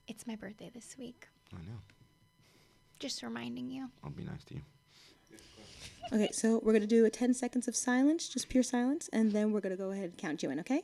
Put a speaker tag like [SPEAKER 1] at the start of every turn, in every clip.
[SPEAKER 1] It's my birthday this week.
[SPEAKER 2] I know.
[SPEAKER 1] Just reminding you.
[SPEAKER 2] I'll be nice to you.
[SPEAKER 3] Okay, so we're going to do a 10 seconds of silence, just pure silence, and then we're going to go ahead and count you in, okay?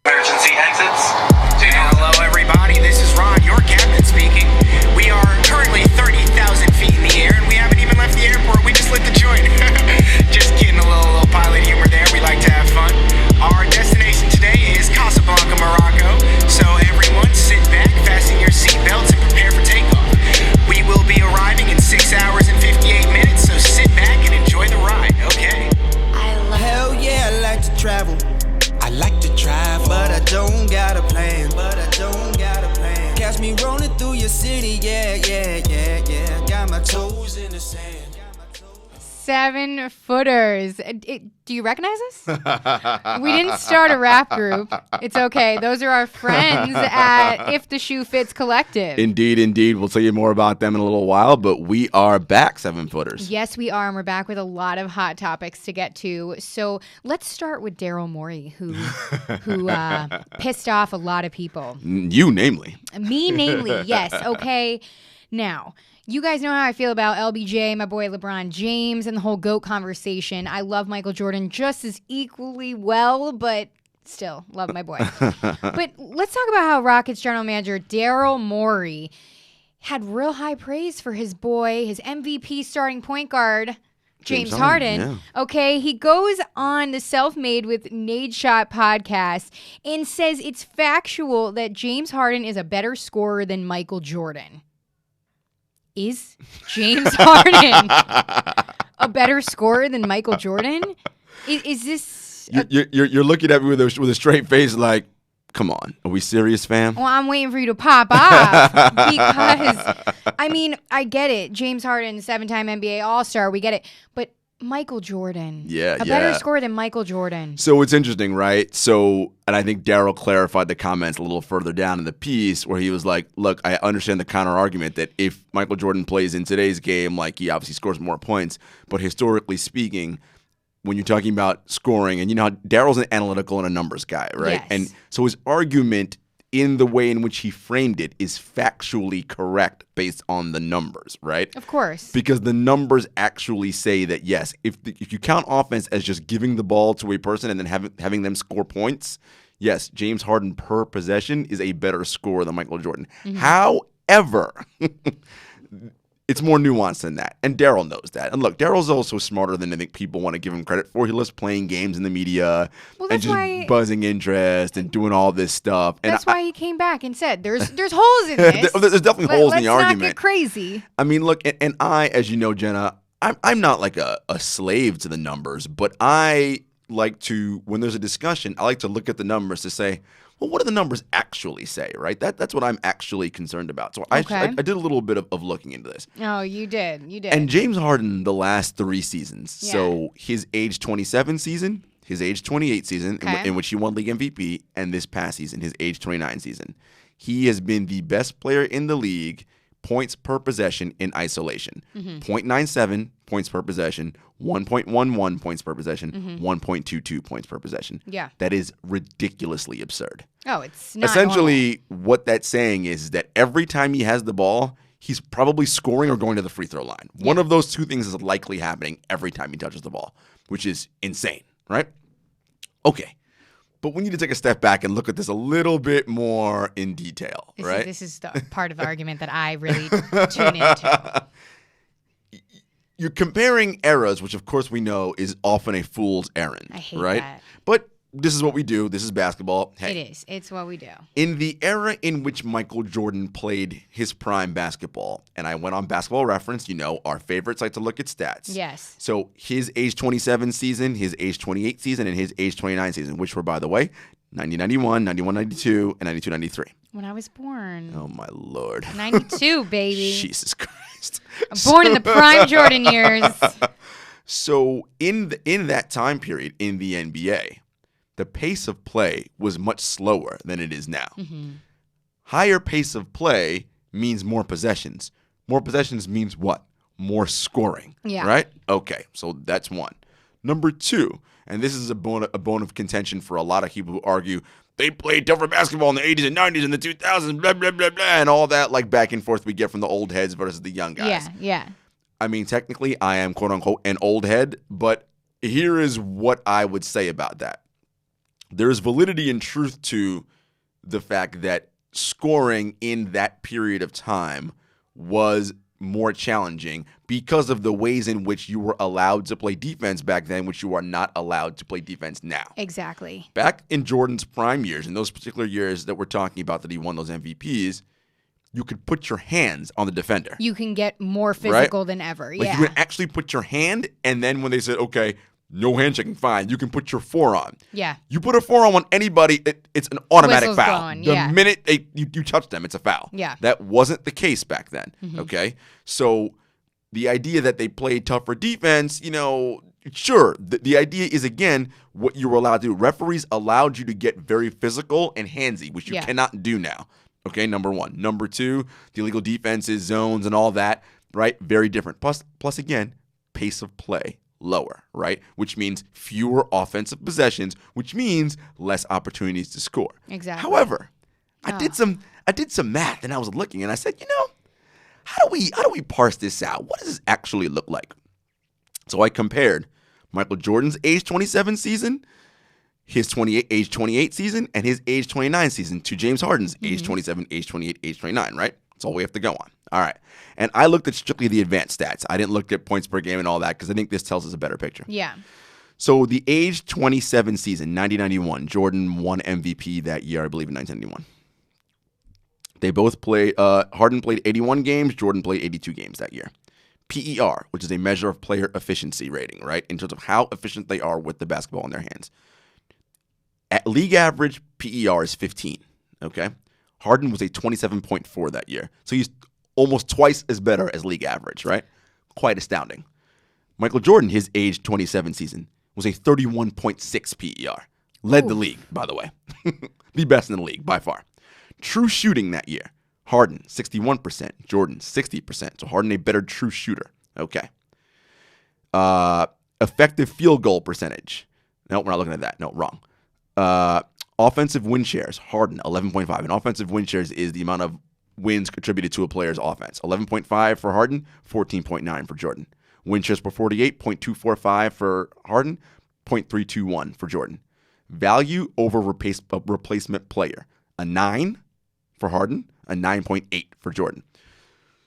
[SPEAKER 4] Emergency exits. Hello, everybody. This is Ron, your captain speaking. We are currently 30,000 feet in the air, and we haven't even left the airport. We just lit the joint. Just kidding, a little pilot humor there. We like to have fun. Our destination today is Casablanca, Morocco. So everyone, sit back, fasten your seatbelts, and prepare for takeoff. We will be arriving in 6 hours and 58 minutes. So sit back and enjoy the ride. Okay.
[SPEAKER 5] Hell yeah, I like to travel. I like to travel, but I don't got a plan. Catch me rolling through your city, yeah. Got my toes in the sand.
[SPEAKER 1] 7 footers. Do you recognize us? We didn't start a rap group. It's okay. Those are our friends at If the Shoe Fits Collective.
[SPEAKER 2] Indeed. We'll tell you more about them in a little while, but we are back, 7 footers.
[SPEAKER 1] Yes, we are, and we're back with a lot of hot topics to get to. So let's start with Daryl Morey, who pissed off a lot of people.
[SPEAKER 2] You, namely.
[SPEAKER 1] Me, namely, yes. Okay. Now, you guys know how I feel about LBJ, my boy LeBron James, and the whole GOAT conversation. I love Michael Jordan just as equally well, but still, love my boy. But let's talk about how Rockets general manager Daryl Morey had real high praise for his boy, his MVP starting point guard, James Harden.
[SPEAKER 2] Yeah.
[SPEAKER 1] Okay, he goes on the Self-Made with Nade Shot podcast and says it's factual that James Harden is a better scorer than Michael Jordan. Is James Harden a better scorer than Michael Jordan? Is this...
[SPEAKER 2] You're looking at me with a straight face like, come on, are we serious, fam?
[SPEAKER 1] Well, I'm waiting for you to pop off because, I mean, I get it. James Harden, 7-time NBA All-Star, we get it. But Michael Jordan. A better scorer than Michael Jordan.
[SPEAKER 2] So it's interesting, right? So, and I think Daryl clarified the comments a little further down in the piece where he was like, look, I understand the counter argument that if Michael Jordan plays in today's game, like he obviously scores more points, but historically speaking, when you're talking about scoring, and you know how Daryl's an analytical and a numbers guy, right?
[SPEAKER 1] Yes.
[SPEAKER 2] And so his argument in the way in which he framed it is factually correct based on the numbers, right?
[SPEAKER 1] Of course.
[SPEAKER 2] Because the numbers actually say that, yes, if you count offense as just giving the ball to a person and then having them score points, yes, James Harden per possession is a better scorer than Michael Jordan.
[SPEAKER 1] Mm-hmm.
[SPEAKER 2] However, it's more nuanced than that. And Daryl knows that. And look, Daryl's also smarter than I think people want to give him credit for. He loves playing games in the media and just buzzing interest and doing all this stuff. And
[SPEAKER 1] that's why he came back and said, there's holes in this.
[SPEAKER 2] There's definitely holes in the argument.
[SPEAKER 1] Let's not get crazy.
[SPEAKER 2] I mean, look, and I, as you know, Jenna, I'm not like a slave to the numbers, but I like to, when there's a discussion, I like to look at the numbers to say, well, what do the numbers actually say, right? That's what I'm actually concerned about. So
[SPEAKER 1] Okay.
[SPEAKER 2] I did a little bit of looking into this.
[SPEAKER 1] Oh, you did.
[SPEAKER 2] And James Harden, the last 3 seasons,
[SPEAKER 1] Yeah.
[SPEAKER 2] so his age 27 season, his age 28 season,
[SPEAKER 1] Okay.
[SPEAKER 2] in which he won league MVP, and this past season, his age 29 season, he has been the best player in the league, points per possession in isolation. 0.97 points per possession, 1.11 points per possession, 1.22 points per possession.
[SPEAKER 1] Yeah.
[SPEAKER 2] That is ridiculously absurd.
[SPEAKER 1] Oh, it's not
[SPEAKER 2] Essentially, what that's saying is that every time he has the ball, he's probably scoring or going to the free throw line. One of those two things is likely happening every time he touches the ball, which is insane, right? Okay. But we need to take a step back and look at this a little bit more in detail, right?
[SPEAKER 1] This is the part of the argument that I really tune into.
[SPEAKER 2] You're comparing eras, which of course we know is often a fool's errand,
[SPEAKER 1] I hate
[SPEAKER 2] right?
[SPEAKER 1] that.
[SPEAKER 2] But this is what we do. This is basketball. Hey,
[SPEAKER 1] It is. It's what we do.
[SPEAKER 2] in the era in which Michael Jordan played his prime basketball, and I went on Basketball Reference, you know, our favorite site to look at stats.
[SPEAKER 1] Yes.
[SPEAKER 2] So his age 27 season, his age 28 season, and his age 29 season, which were, by the way, 90-91, 91-92, and 92-93.
[SPEAKER 1] When I was born.
[SPEAKER 2] Oh, my Lord.
[SPEAKER 1] 92, baby.
[SPEAKER 2] Jesus Christ.
[SPEAKER 1] I'm born in the prime Jordan years.
[SPEAKER 2] So in that time period in the NBA, the pace of play was much slower than it is now. Higher pace of play means more possessions. More possessions means what? More scoring.
[SPEAKER 1] Yeah.
[SPEAKER 2] Right? Okay, so that's one. Number two, and this is a bone of contention for a lot of people who argue they played tougher basketball in the 80s and 90s and the 2000s, blah, blah, blah, blah, and all that like back and forth we get from the old heads versus the young guys.
[SPEAKER 1] Yeah.
[SPEAKER 2] I mean, technically, I am quote-unquote an old head, but here is what I would say about that. There's validity and truth to the fact that scoring in that period of time was more challenging because of the ways in which you were allowed to play defense back then, which you are not allowed to play defense now.
[SPEAKER 1] Exactly.
[SPEAKER 2] Back in Jordan's prime years, in those particular years that we're talking about that he won those MVPs, you could put your hands on the defender.
[SPEAKER 1] You can get more physical than ever.
[SPEAKER 2] Like you can actually put your hand, and then when they said, okay, no handshaking, fine, you can put your forearm.
[SPEAKER 1] Yeah.
[SPEAKER 2] You put a forearm on anybody, it's an automatic
[SPEAKER 1] Whistle's
[SPEAKER 2] foul.
[SPEAKER 1] gone,
[SPEAKER 2] The minute you touch them, it's a foul.
[SPEAKER 1] Yeah.
[SPEAKER 2] That wasn't the case back then, okay? So the idea that they played tougher defense, sure. The idea is, again, what you were allowed to do. Referees allowed you to get very physical and handsy, which you cannot do now. Okay, number one. Number two, the illegal defenses, zones, and all that, right? Very different. Plus, again, pace of play lower, right? Which means fewer offensive possessions, which means less opportunities to score.
[SPEAKER 1] Exactly.
[SPEAKER 2] However, I did some math, and I was looking, and I said, how do we parse this out? What does this actually look like? So I compared Michael Jordan's age 27 season, his age 28 season, and his age 29 season to James Harden's age 27, age 28, age 29, right? That's all we have to go on. All right. And I looked at strictly the advanced stats. I didn't look at points per game and all that because I think this tells us a better picture.
[SPEAKER 1] Yeah.
[SPEAKER 2] So the age 27 season, 1991, Jordan won MVP that year, I believe, in 1991. They both played, Harden played 81 games, Jordan played 82 games that year. PER, which is a measure of player efficiency rating, right? In terms of how efficient they are with the basketball in their hands. At league average, PER is 15, okay? Harden was a 27.4 that year. So he's almost twice as better as league average, right? Quite astounding. Michael Jordan, his age 27 season, was a 31.6 PER. Led the league, by the way. The best in the league, by far. True shooting that year. Harden, 61%. Jordan, 60%. So Harden, a better true shooter. Okay. Effective field goal percentage. No, we're not looking at that. No, wrong. Offensive win shares. Harden, 11.5. And offensive win shares is the amount of wins contributed to a player's offense. 11.5 for Harden, 14.9 for Jordan. Win shares per 48, 0.245 for Harden, 0.321 for Jordan. Value over replacement player. A 9 for Harden, a 9.8 for Jordan.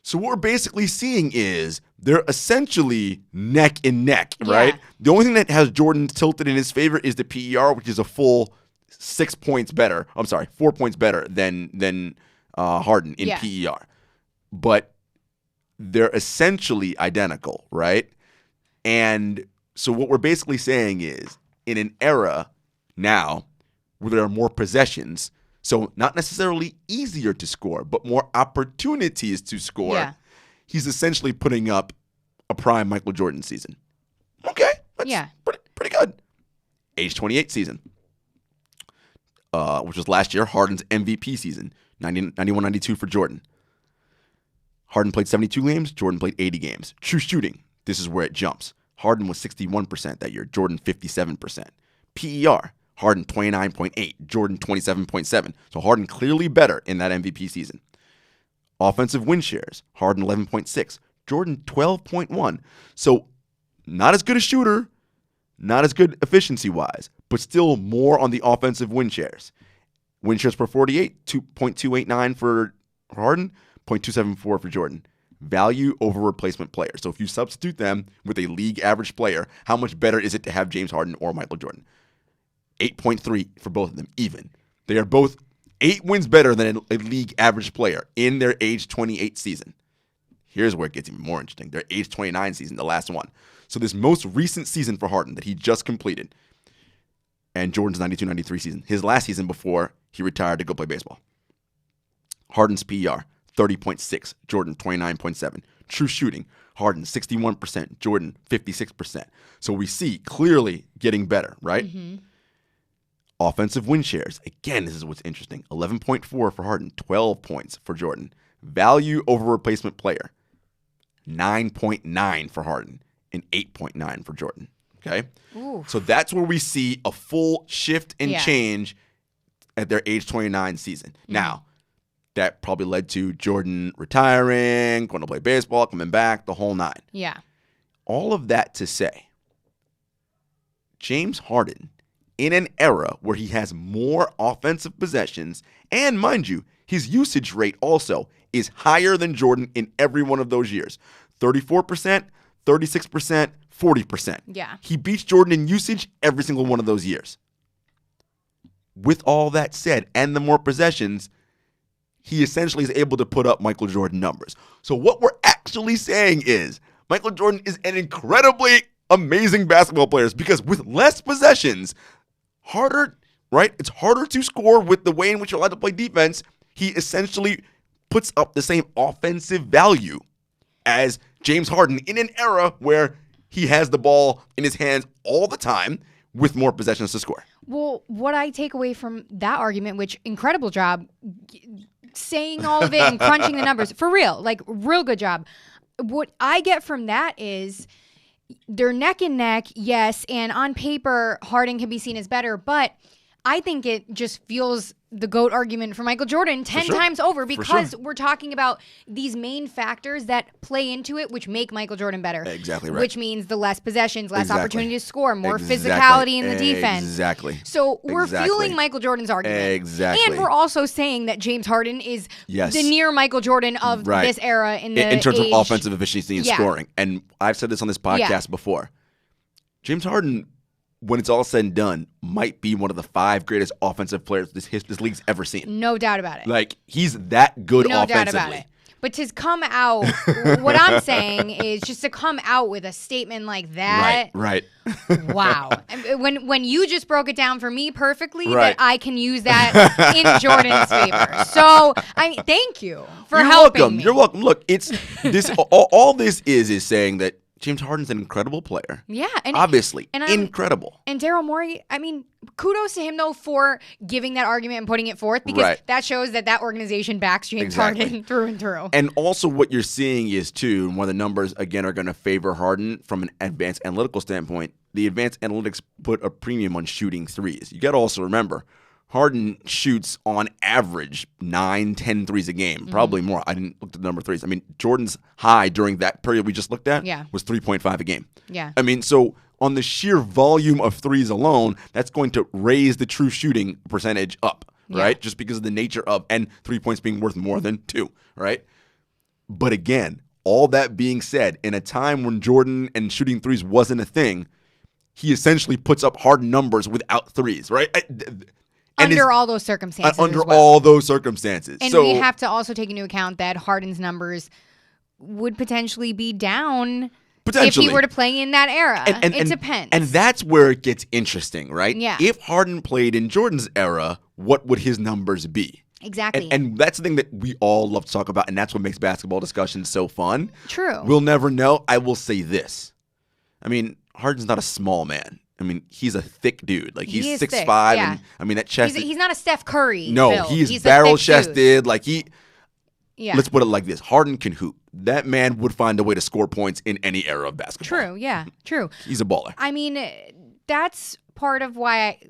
[SPEAKER 2] So what we're basically seeing is they're essentially neck and neck, right?
[SPEAKER 1] Yeah.
[SPEAKER 2] The only thing that has Jordan tilted in his favor is the PER, which is a full 4 points better than Harden in PER. But they're essentially identical, right? And so what we're basically saying is in an era now where there are more possessions, so not necessarily easier to score, but more opportunities to score, he's essentially putting up a prime Michael Jordan season. Okay. That's pretty good. Age 28 season, which was last year, Harden's MVP season, 91-92 for Jordan. Harden played 72 games, Jordan played 80 games. True shooting, this is where it jumps. Harden was 61% that year, Jordan 57%. PER, Harden 29.8, Jordan 27.7. So Harden clearly better in that MVP season. Offensive win shares, Harden 11.6, Jordan 12.1. So not as good a shooter, not as good efficiency-wise, but still more on the offensive win shares. Win shares per 48, 2.289 for Harden, 0.274 for Jordan. Value over replacement player. So if you substitute them with a league average player, how much better is it to have James Harden or Michael Jordan? 8.3 for both of them, even. They are both 8 wins better than a league average player in their age 28 season. Here's where it gets even more interesting. Their age 29 season, the last one. So this most recent season for Harden that he just completed, and Jordan's 92-93 season, his last season before he retired to go play baseball. Harden's PER, 30.6. Jordan, 29.7. True shooting. Harden 61%, Jordan 56%. So we see clearly getting better, right?
[SPEAKER 1] Mm-hmm.
[SPEAKER 2] Offensive win shares. Again, this is what's interesting. 11.4 for Harden, 12 points for Jordan. Value over replacement player. 9.9 for Harden and 8.9 for Jordan. Okay?
[SPEAKER 1] Ooh.
[SPEAKER 2] So that's where we see a full shift and
[SPEAKER 1] Yeah.
[SPEAKER 2] change at their age 29 season. Now, that probably led to Jordan retiring, going to play baseball, coming back, the whole nine.
[SPEAKER 1] Yeah.
[SPEAKER 2] All of that to say, James Harden, in an era where he has more offensive possessions, and mind you, his usage rate also is higher than Jordan in every one of those years. 34%, 36%, 40%.
[SPEAKER 1] Yeah.
[SPEAKER 2] He beats Jordan in usage every single one of those years. With all that said, and the more possessions, he essentially is able to put up Michael Jordan numbers. So what we're actually saying is Michael Jordan is an incredibly amazing basketball player because with less possessions, it's harder to score with the way in which you're allowed to play defense. He essentially puts up the same offensive value as James Harden in an era where he has the ball in his hands all the time with more possessions to score.
[SPEAKER 1] Well, what I take away from that argument, which incredible job saying all of it and crunching the numbers, for real, like real good job. What I get from that is they're neck and neck, yes, and on paper, Harden can be seen as better, but I think it just fuels the GOAT argument for Michael Jordan 10 times over because we're talking about these main factors that play into it, which make Michael Jordan better.
[SPEAKER 2] Exactly right.
[SPEAKER 1] Which means the less possessions, less
[SPEAKER 2] Exactly.
[SPEAKER 1] opportunity to score, more
[SPEAKER 2] Exactly.
[SPEAKER 1] physicality in the defense.
[SPEAKER 2] Exactly.
[SPEAKER 1] So we're
[SPEAKER 2] Exactly.
[SPEAKER 1] fueling Michael Jordan's argument.
[SPEAKER 2] Exactly.
[SPEAKER 1] And we're also saying that James Harden is
[SPEAKER 2] Yes.
[SPEAKER 1] the near Michael Jordan of
[SPEAKER 2] Right.
[SPEAKER 1] this era in the
[SPEAKER 2] in terms
[SPEAKER 1] age.
[SPEAKER 2] of offensive efficiency and
[SPEAKER 1] Yeah.
[SPEAKER 2] scoring. And I've said this on this podcast before. James Harden, when it's all said and done, might be one of the 5 greatest offensive players this league's ever seen.
[SPEAKER 1] No doubt about it.
[SPEAKER 2] Like, he's that good
[SPEAKER 1] No
[SPEAKER 2] offensively.
[SPEAKER 1] doubt about it. But to come out, what I'm saying is just to come out with a statement like that.
[SPEAKER 2] Right.
[SPEAKER 1] Wow. And when you just broke it down for me perfectly,
[SPEAKER 2] Right.
[SPEAKER 1] that I can use that in Jordan's favor. So thank you for
[SPEAKER 2] You're
[SPEAKER 1] helping
[SPEAKER 2] welcome.
[SPEAKER 1] me.
[SPEAKER 2] You're welcome. Look, it's this. all this is saying that James Harden's an incredible player.
[SPEAKER 1] Yeah, and
[SPEAKER 2] Obviously,
[SPEAKER 1] and
[SPEAKER 2] incredible.
[SPEAKER 1] And Daryl Morey, I mean, kudos to him though for giving that argument and putting it forth because
[SPEAKER 2] Right.
[SPEAKER 1] that shows that organization backs James
[SPEAKER 2] Exactly.
[SPEAKER 1] Harden through and through.
[SPEAKER 2] And also what you're seeing is, too, and one of the numbers, again, are going to favor Harden from an advanced analytical standpoint. The advanced analytics put a premium on shooting threes. You got to also remember, Harden shoots on average 9-10 threes a game, probably more. I didn't look at the number of threes. I mean, Jordan's high during that period we just looked at was 3.5 a game.
[SPEAKER 1] Yeah.
[SPEAKER 2] I mean, so on the sheer volume of threes alone, that's going to raise the true shooting percentage up, right? Just because of the nature of, and 3 points being worth more than 2, right? But again, all that being said, in a time when Jordan and shooting threes wasn't a thing, he essentially puts up Harden numbers without threes, right?
[SPEAKER 1] Under all those circumstances.
[SPEAKER 2] Under
[SPEAKER 1] as well.
[SPEAKER 2] all those circumstances.
[SPEAKER 1] And
[SPEAKER 2] so,
[SPEAKER 1] we have to also take into account that Harden's numbers would potentially be down if he were to play in that era. It depends.
[SPEAKER 2] And that's where it gets interesting, right?
[SPEAKER 1] Yeah.
[SPEAKER 2] If Harden played in Jordan's era, what would his numbers be?
[SPEAKER 1] Exactly.
[SPEAKER 2] And that's the thing that we all love to talk about, and that's what makes basketball discussions so fun.
[SPEAKER 1] True.
[SPEAKER 2] We'll never know. I will say this. I mean, Harden's not a small man. I mean, he's a thick dude. Like, he's 6'5",
[SPEAKER 1] yeah.
[SPEAKER 2] and I mean, that chest.
[SPEAKER 1] He's not a Steph Curry.
[SPEAKER 2] No,
[SPEAKER 1] build.
[SPEAKER 2] he's
[SPEAKER 1] a thick
[SPEAKER 2] barrel-chested.
[SPEAKER 1] dude.
[SPEAKER 2] Like,
[SPEAKER 1] Yeah.
[SPEAKER 2] let's put it like this. Harden can hoop. That man would find a way to score points in any era of basketball.
[SPEAKER 1] True. Yeah. True.
[SPEAKER 2] He's a baller.
[SPEAKER 1] I mean, that's part of why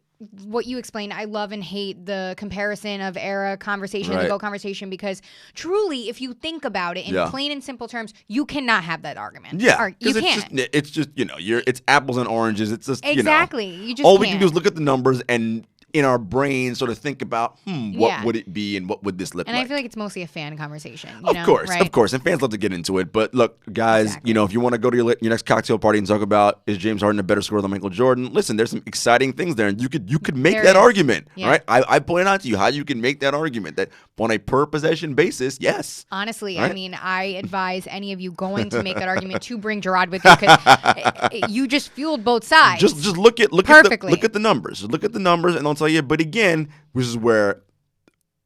[SPEAKER 1] what you explained, I love and hate the comparison of era conversation and the
[SPEAKER 2] Right.
[SPEAKER 1] GOAT conversation because truly, if you think about it in plain and simple terms, you cannot have that argument.
[SPEAKER 2] Yeah,
[SPEAKER 1] Or you can't.
[SPEAKER 2] It's just it's apples and oranges. It's just
[SPEAKER 1] Exactly. You just
[SPEAKER 2] all we can
[SPEAKER 1] can't.
[SPEAKER 2] do is look at the numbers and in our brain sort of think about what
[SPEAKER 1] Yeah.
[SPEAKER 2] would it be and what would this look
[SPEAKER 1] And
[SPEAKER 2] like.
[SPEAKER 1] I feel like it's mostly a fan conversation.
[SPEAKER 2] Of course,
[SPEAKER 1] right?
[SPEAKER 2] of course, and fans love to get into it. But look, guys,
[SPEAKER 1] Exactly.
[SPEAKER 2] if you want to go to your next cocktail party and talk about is James Harden a better scorer than Michael Jordan? Listen, there's some exciting things there, and you could make
[SPEAKER 1] There
[SPEAKER 2] that
[SPEAKER 1] is.
[SPEAKER 2] argument.
[SPEAKER 1] Yeah.
[SPEAKER 2] All right, I point out to you how you can make that argument that on a per possession basis, yes.
[SPEAKER 1] Honestly,
[SPEAKER 2] Right?
[SPEAKER 1] I mean, I advise any of you going to make that argument to bring Jarod with you because you just fueled both sides.
[SPEAKER 2] Just look at
[SPEAKER 1] Perfectly.
[SPEAKER 2] look at the numbers. Just look at the numbers, and I'll tell you. But again, which is where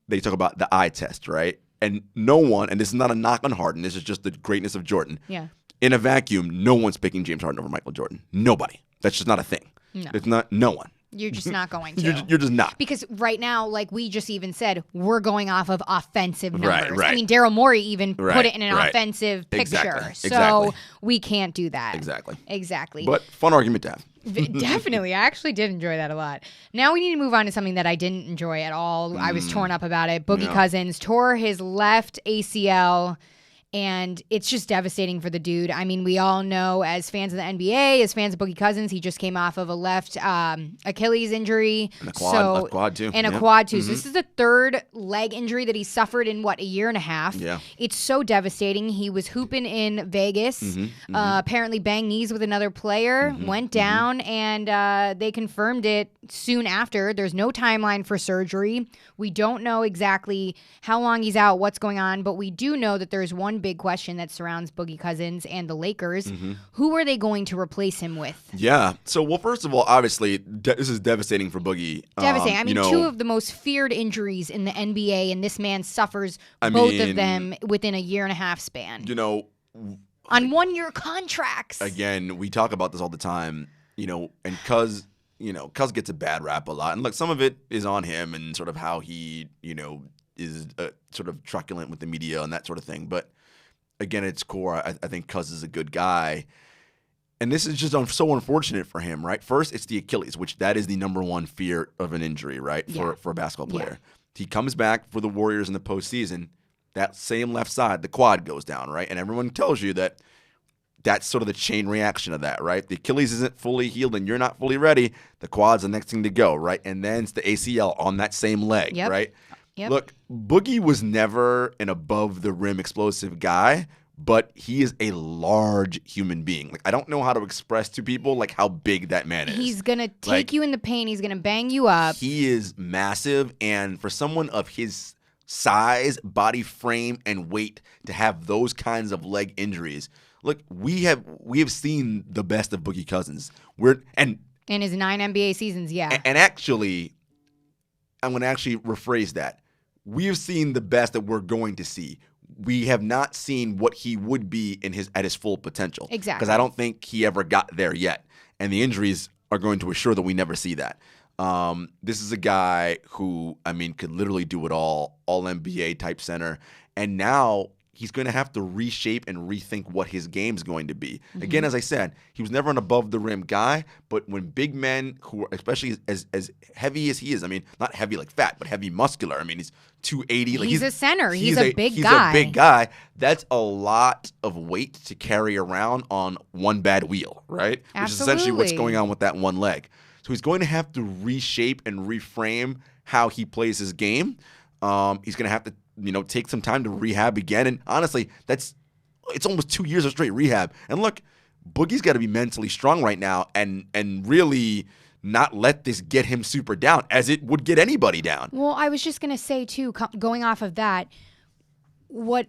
[SPEAKER 2] they talk about the eye test, right? And no one, and this is not a knock on Harden. This is just the greatness of Jordan.
[SPEAKER 1] Yeah.
[SPEAKER 2] in a vacuum, no one's picking James Harden over Michael Jordan. Nobody. That's just not a thing.
[SPEAKER 1] No.
[SPEAKER 2] It's not. No one.
[SPEAKER 1] You're just not going to.
[SPEAKER 2] You're just not.
[SPEAKER 1] Because right now, like we just even said, we're going off of offensive numbers.
[SPEAKER 2] Right.
[SPEAKER 1] I mean, Daryl Morey even put it in an
[SPEAKER 2] right.
[SPEAKER 1] offensive picture.
[SPEAKER 2] Exactly.
[SPEAKER 1] So we can't do that.
[SPEAKER 2] Exactly. But fun argument to have.
[SPEAKER 1] Definitely. I actually did enjoy that a lot. Now we need to move on to something that I didn't enjoy at all. I was torn up about it. Boogie Cousins tore his left ACL. And it's just devastating for the dude. I mean, we all know as fans of the NBA, as fans of Boogie Cousins, he just came off of a left Achilles injury.
[SPEAKER 2] And a quad, left quad too.
[SPEAKER 1] And a quad too. So this is the third leg injury that he suffered in, a year and a half.
[SPEAKER 2] Yeah.
[SPEAKER 1] It's so devastating. He was hooping in Vegas, apparently banged knees with another player, went down, and they confirmed it soon after. There's no timeline for surgery. We don't know exactly how long he's out, what's going on, but we do know that there's one big question that surrounds Boogie Cousins and the Lakers. Who are they going to replace him with?
[SPEAKER 2] Yeah. So, well, first of all, obviously, this is devastating for Boogie.
[SPEAKER 1] Devastating. I mean, two of the most feared injuries in the NBA, and this man suffers both of them within a year and a half span. On 1 year contracts.
[SPEAKER 2] Again, we talk about this all the time, and Cuz gets a bad rap a lot. And look, some of it is on him and sort of how he, is sort of truculent with the media and that sort of thing. But again, at its core, I think Cuz is a good guy. And this is just so unfortunate for him, right? First, it's the Achilles, which that is the number one fear of an injury, right, for a basketball player. Yeah. He comes back for the Warriors in the postseason. That same left side, the quad goes down, right? And everyone tells you that that's sort of the chain reaction of that, right? The Achilles isn't fully healed and you're not fully ready. The quad's the next thing to go, right? And then it's the ACL on that same leg, right?
[SPEAKER 1] Yep.
[SPEAKER 2] Look, Boogie was never an above-the-rim explosive guy, but he is a large human being. Like, I don't know how to express to people, like, how big that man is.
[SPEAKER 1] He's going to take you in the paint. He's going to bang you up.
[SPEAKER 2] He is massive, and for someone of his size, body frame, and weight to have those kinds of leg injuries, look, we have seen the best of Boogie Cousins. In
[SPEAKER 1] his 9 NBA seasons, yeah.
[SPEAKER 2] And actually, I'm going to actually rephrase that. We have seen the best that we're going to see. We have not seen what he would be at his full potential.
[SPEAKER 1] Exactly.
[SPEAKER 2] Because I don't think he ever got there yet. And the injuries are going to assure that we never see that. This is a guy who, could literally do it all NBA type center. And now he's going to have to reshape and rethink what his game's going to be. Again, as I said, he was never an above-the-rim guy, but when big men who are, especially as heavy as he is, not heavy like fat, but heavy muscular, he's 280. Like
[SPEAKER 1] he's a center. He's a big
[SPEAKER 2] He's
[SPEAKER 1] guy.
[SPEAKER 2] a big guy. That's a lot of weight to carry around on one bad wheel, right?
[SPEAKER 1] Absolutely.
[SPEAKER 2] Which is essentially what's going on with that one leg. So he's going to have to reshape and reframe how he plays his game. He's going to have to take some time to rehab again. And honestly, it's almost 2 years of straight rehab. And look, Boogie's got to be mentally strong right now and really not let this get him super down, as it would get anybody down.
[SPEAKER 1] Well, I was just going to say, too, going off of that, what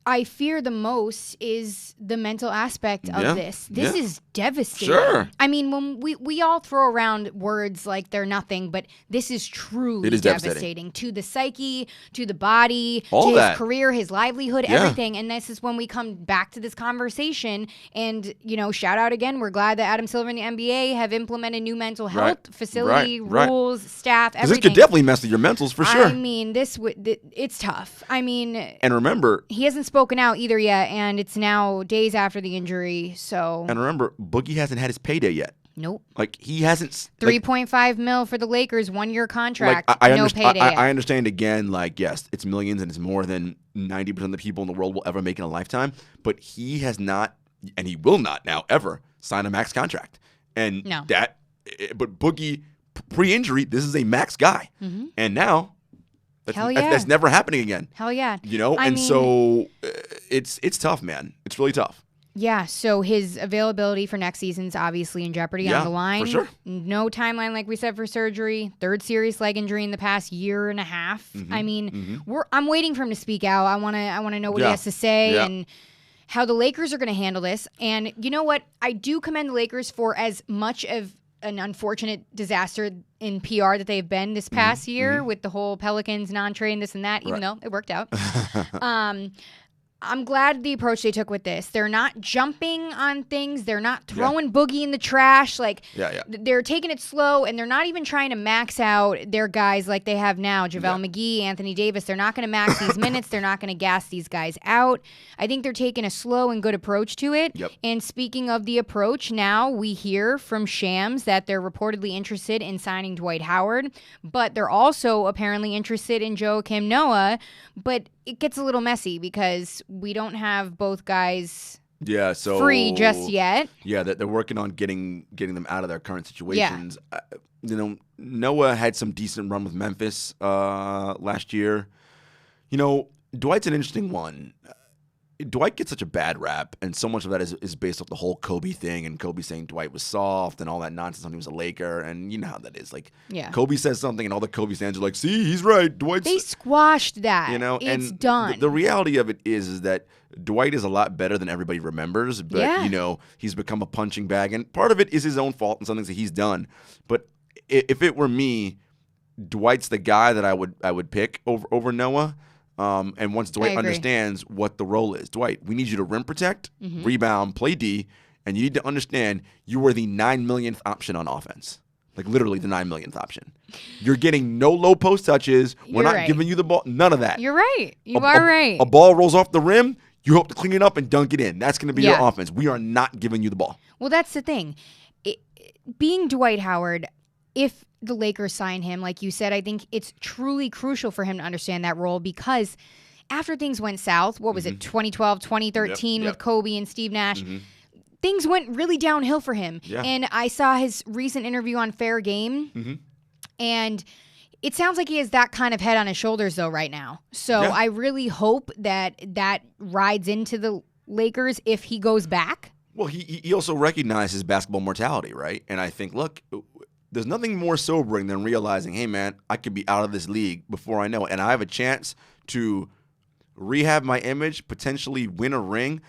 [SPEAKER 1] I fear the most is the mental aspect of this. This is devastating.
[SPEAKER 2] Sure.
[SPEAKER 1] When we all throw around words like they're nothing, but this is truly devastating to the psyche, to the body,
[SPEAKER 2] all
[SPEAKER 1] to
[SPEAKER 2] that.
[SPEAKER 1] His career, his livelihood, everything. And this is when we come back to this conversation and, shout out again, we're glad that Adam Silver and the NBA have implemented new mental health facility, rules, staff, everything.
[SPEAKER 2] This could definitely mess with your mentals for sure.
[SPEAKER 1] It's tough.
[SPEAKER 2] And remember,
[SPEAKER 1] he hasn't spoken out either yet, and it's now days after the injury. So,
[SPEAKER 2] and remember, Boogie hasn't had his payday yet.
[SPEAKER 1] Nope.
[SPEAKER 2] He hasn't.
[SPEAKER 1] $3.5 million for the Lakers, 1 year contract. No payday.
[SPEAKER 2] I understand again. Yes, it's millions, and it's more than 90% of the people in the world will ever make in a lifetime. But he has not, and he will not now ever sign a max contract. And
[SPEAKER 1] no.
[SPEAKER 2] But Boogie, pre-injury, this is a max guy, and now. That's never happening again.
[SPEAKER 1] Hell yeah.
[SPEAKER 2] So it's tough, man. It's really tough.
[SPEAKER 1] Yeah, so his availability for next season's obviously in jeopardy on the line.
[SPEAKER 2] For sure.
[SPEAKER 1] No timeline, like we said, for surgery. Third serious leg injury in the past year and a half. I'm waiting for him to speak out. I want to know what he has to say and how the Lakers are going to handle this. And you know what? I do commend the Lakers for as much of an unfortunate disaster in PR that they've been this past year with the whole Pelicans non-trade and this and that, even though it worked out. I'm glad the approach they took with this. They're not jumping on things. They're not throwing Boogie in the trash. Like, they're taking it slow, and they're not even trying to max out their guys like they have now. JaVale McGee, Anthony Davis. They're not going to max these minutes. They're not going to gas these guys out. I think they're taking a slow and good approach to it.
[SPEAKER 2] Yep.
[SPEAKER 1] And speaking of the approach, now we hear from Shams that they're reportedly interested in signing Dwight Howard, but they're also apparently interested in Joakim Noah. But it gets a little messy because we don't have both guys free just yet.
[SPEAKER 2] Yeah, they're working on getting them out of their current situations. Noah had some decent run with Memphis last year. Dwight's an interesting one. Dwight gets such a bad rap, and so much of that is based off the whole Kobe thing, and Kobe saying Dwight was soft and all that nonsense when he was a Laker, and you know how that is. Like, Kobe says something, and all the Kobe fans are like, see, he's right.
[SPEAKER 1] They squashed that. It's done.
[SPEAKER 2] The reality of it is that Dwight is a lot better than everybody remembers, but, he's become a punching bag, and part of it is his own fault and some things that he's done. But if it were me, Dwight's the guy that I would pick over Noah. And once Dwight understands what the role is, Dwight, we need you to rim protect, rebound, play D, and you need to understand you are the 9 millionth option on offense. Like literally the 9 millionth option. You're getting no low post touches. We're not giving you the ball. None of that.
[SPEAKER 1] You're right. You are right.
[SPEAKER 2] A ball rolls off the rim. You hope to clean it up and dunk it in. That's going to be your offense. We are not giving you the ball.
[SPEAKER 1] Well, that's the thing. Being Dwight Howard, if the Lakers sign him, like you said, I think it's truly crucial for him to understand that role because after things went south, what was it, 2012, 2013 with Kobe and Steve Nash, things went really downhill for him. Yeah. And I saw his recent interview on Fair Game, and it sounds like he has that kind of head on his shoulders, though, right now. So I really hope that rides into the Lakers if he goes back.
[SPEAKER 2] Well, he also recognizes basketball mortality, right? And I think, look, there's nothing more sobering than realizing, hey, man, I could be out of this league before I know it. And I have a chance to rehab my image, potentially win a ring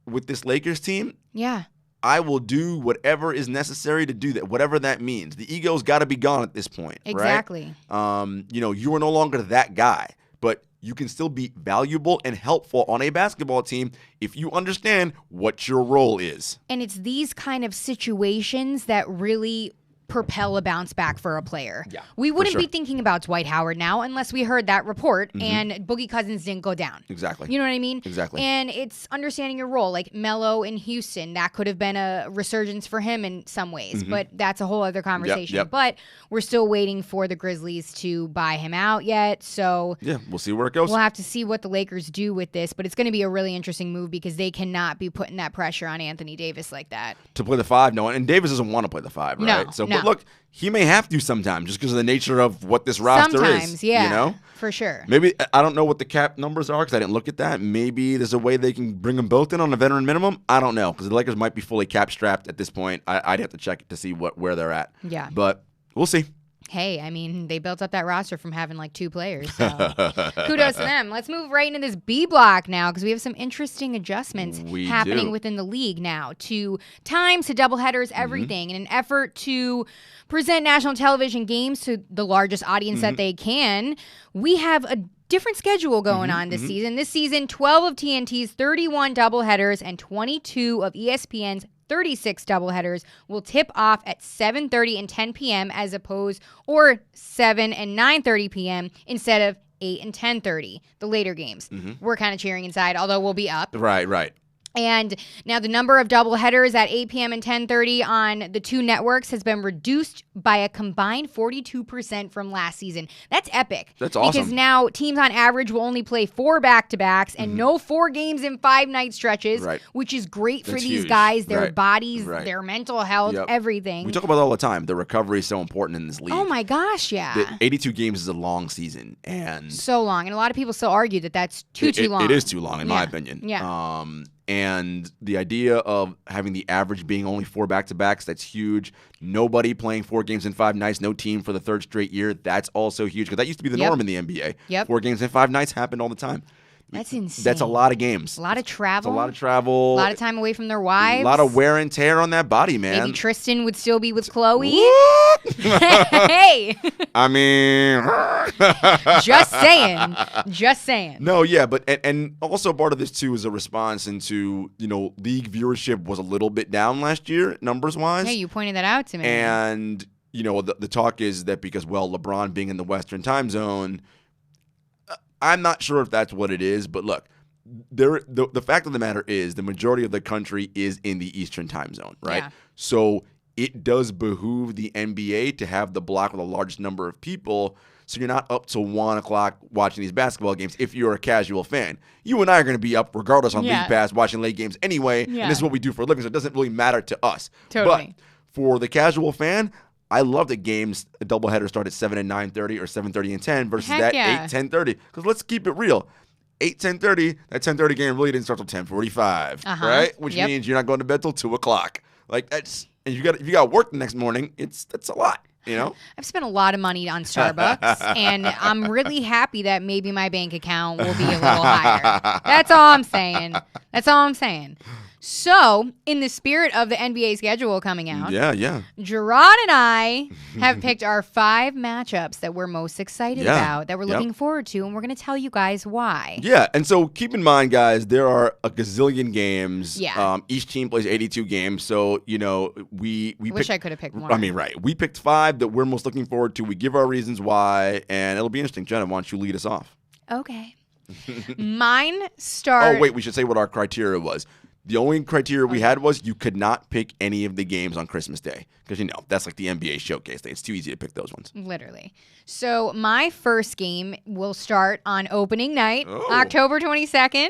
[SPEAKER 2] with this Lakers team.
[SPEAKER 1] Yeah.
[SPEAKER 2] I will do whatever is necessary to do that, whatever that means. The ego's got to be gone at this point.
[SPEAKER 1] Exactly.
[SPEAKER 2] Right? You are no longer that guy, but you can still be valuable and helpful on a basketball team if you understand what your role is.
[SPEAKER 1] And it's these kind of situations that really propel a bounce back for a player.
[SPEAKER 2] Yeah,
[SPEAKER 1] we wouldn't be thinking about Dwight Howard now unless we heard that report and Boogie Cousins didn't go down.
[SPEAKER 2] Exactly.
[SPEAKER 1] You know what I mean?
[SPEAKER 2] Exactly.
[SPEAKER 1] And it's understanding your role. Like Melo in Houston, that could have been a resurgence for him in some ways, but that's a whole other conversation.
[SPEAKER 2] Yep.
[SPEAKER 1] But we're still waiting for the Grizzlies to buy him out yet. So
[SPEAKER 2] yeah, we'll see where it goes.
[SPEAKER 1] We'll have to see what the Lakers do with this, but it's going to be a really interesting move because they cannot be putting that pressure on Anthony Davis like that.
[SPEAKER 2] To play the 5, no, and Davis doesn't want to play the 5, right?
[SPEAKER 1] No,
[SPEAKER 2] But look, he may have to sometimes just because of the nature of what this roster
[SPEAKER 1] sometimes,
[SPEAKER 2] is.
[SPEAKER 1] Yeah,
[SPEAKER 2] you know?
[SPEAKER 1] For sure.
[SPEAKER 2] Maybe, I don't know what the cap numbers are because I didn't look at that. Maybe there's a way they can bring them both in on a veteran minimum. I don't know because the Lakers might be fully cap strapped at this point. I'd have to check to see where they're at.
[SPEAKER 1] Yeah.
[SPEAKER 2] But we'll see.
[SPEAKER 1] Hey, I mean, they built up that roster from having like 2 players. So kudos to them. Let's move right into this B block now because we have some interesting adjustments happening within the league now to times, to doubleheaders, everything in an effort to present national television games to the largest audience that they can. We have a different schedule going on this season. This season, 12 of TNT's 31 doubleheaders and 22 of ESPN's 36 doubleheaders will tip off at 7:30 and 10 p.m. or 7 and 9:30 p.m. instead of 8 and 10:30, the later games. We're kind of cheering inside, although we'll be up.
[SPEAKER 2] Right.
[SPEAKER 1] And now the number of doubleheaders at 8 p.m. and 10:30 on the 2 networks has been reduced by a combined 42% from last season. That's epic.
[SPEAKER 2] That's awesome.
[SPEAKER 1] Because now teams on average will only play 4 back-to-backs and no 4 games in 5-night stretches, which is great for these guys, their bodies, their mental health, everything.
[SPEAKER 2] We talk about it all the time. The recovery is so important in this league.
[SPEAKER 1] Oh, my gosh, yeah.
[SPEAKER 2] The 82 games is a long season. And
[SPEAKER 1] so long. And a lot of people still argue that that's too long.
[SPEAKER 2] It is too long, in my opinion.
[SPEAKER 1] Yeah.
[SPEAKER 2] And the idea of having the average being only 4 back-to-backs, that's huge. Nobody playing 4 games in 5 nights, no team for the 3rd straight year, that's also huge. Because that used to be the norm in the NBA. 4 games in 5 nights happened all the time.
[SPEAKER 1] That's insane.
[SPEAKER 2] That's a lot of games.
[SPEAKER 1] A lot of travel.
[SPEAKER 2] It's a lot of travel.
[SPEAKER 1] A lot of time away from their wives.
[SPEAKER 2] A lot of wear and tear on that body, man.
[SPEAKER 1] Maybe Tristan would still be with Chloe.
[SPEAKER 2] What?
[SPEAKER 1] Hey.
[SPEAKER 2] I mean,
[SPEAKER 1] Just saying. Just saying.
[SPEAKER 2] No, yeah, but and also part of this too is a response into, league viewership was a little bit down last year, numbers wise.
[SPEAKER 1] Hey, you pointed that out to me.
[SPEAKER 2] And the talk is that because LeBron being in the Western time zone, I'm not sure if that's what it is, but look, the fact of the matter is the majority of the country is in the Eastern time zone, right?
[SPEAKER 1] Yeah.
[SPEAKER 2] So it does behoove the NBA to have the block with the largest number of people, so you're not up till 1 o'clock watching these basketball games if you're a casual fan. You and I are going to be up regardless on League Pass watching late games anyway, and this is what we do for a living, so it doesn't really matter to us.
[SPEAKER 1] Totally.
[SPEAKER 2] But for the casual fan, I love that games, a doubleheader start at 7 and 9:30 or 7:30 and 10 versus
[SPEAKER 1] Heck
[SPEAKER 2] that
[SPEAKER 1] yeah.
[SPEAKER 2] 8, 10:30. Because let's keep it real. 8, 10:30, that 10:30 game really didn't start till 10:45, right? Which means you're not going to bed till 2 o'clock. Like that's, and if you got work the next morning, that's a lot.
[SPEAKER 1] I've spent a lot of money on Starbucks, and I'm really happy that maybe my bank account will be a little higher. That's all I'm saying. So, in the spirit of the NBA schedule coming out, Jarod and I have picked our 5 matchups that we're most excited about, that we're looking forward to, and we're going to tell you guys why.
[SPEAKER 2] Yeah, and so keep in mind, guys, there are a gazillion games.
[SPEAKER 1] Yeah.
[SPEAKER 2] Each team plays 82 games, so, we
[SPEAKER 1] Wish I could have picked more.
[SPEAKER 2] I mean, right. We picked 5 that we're most looking forward to. We give our reasons why, and it'll be interesting. Jenna, why don't you lead us off?
[SPEAKER 1] Okay. Mine start...
[SPEAKER 2] Oh, wait, we should say what our criteria was. The only criteria we had was you could not pick any of the games on Christmas Day because, that's like the NBA showcase day. It's too easy to pick those ones.
[SPEAKER 1] Literally. So my first game will start on opening night, October 22nd.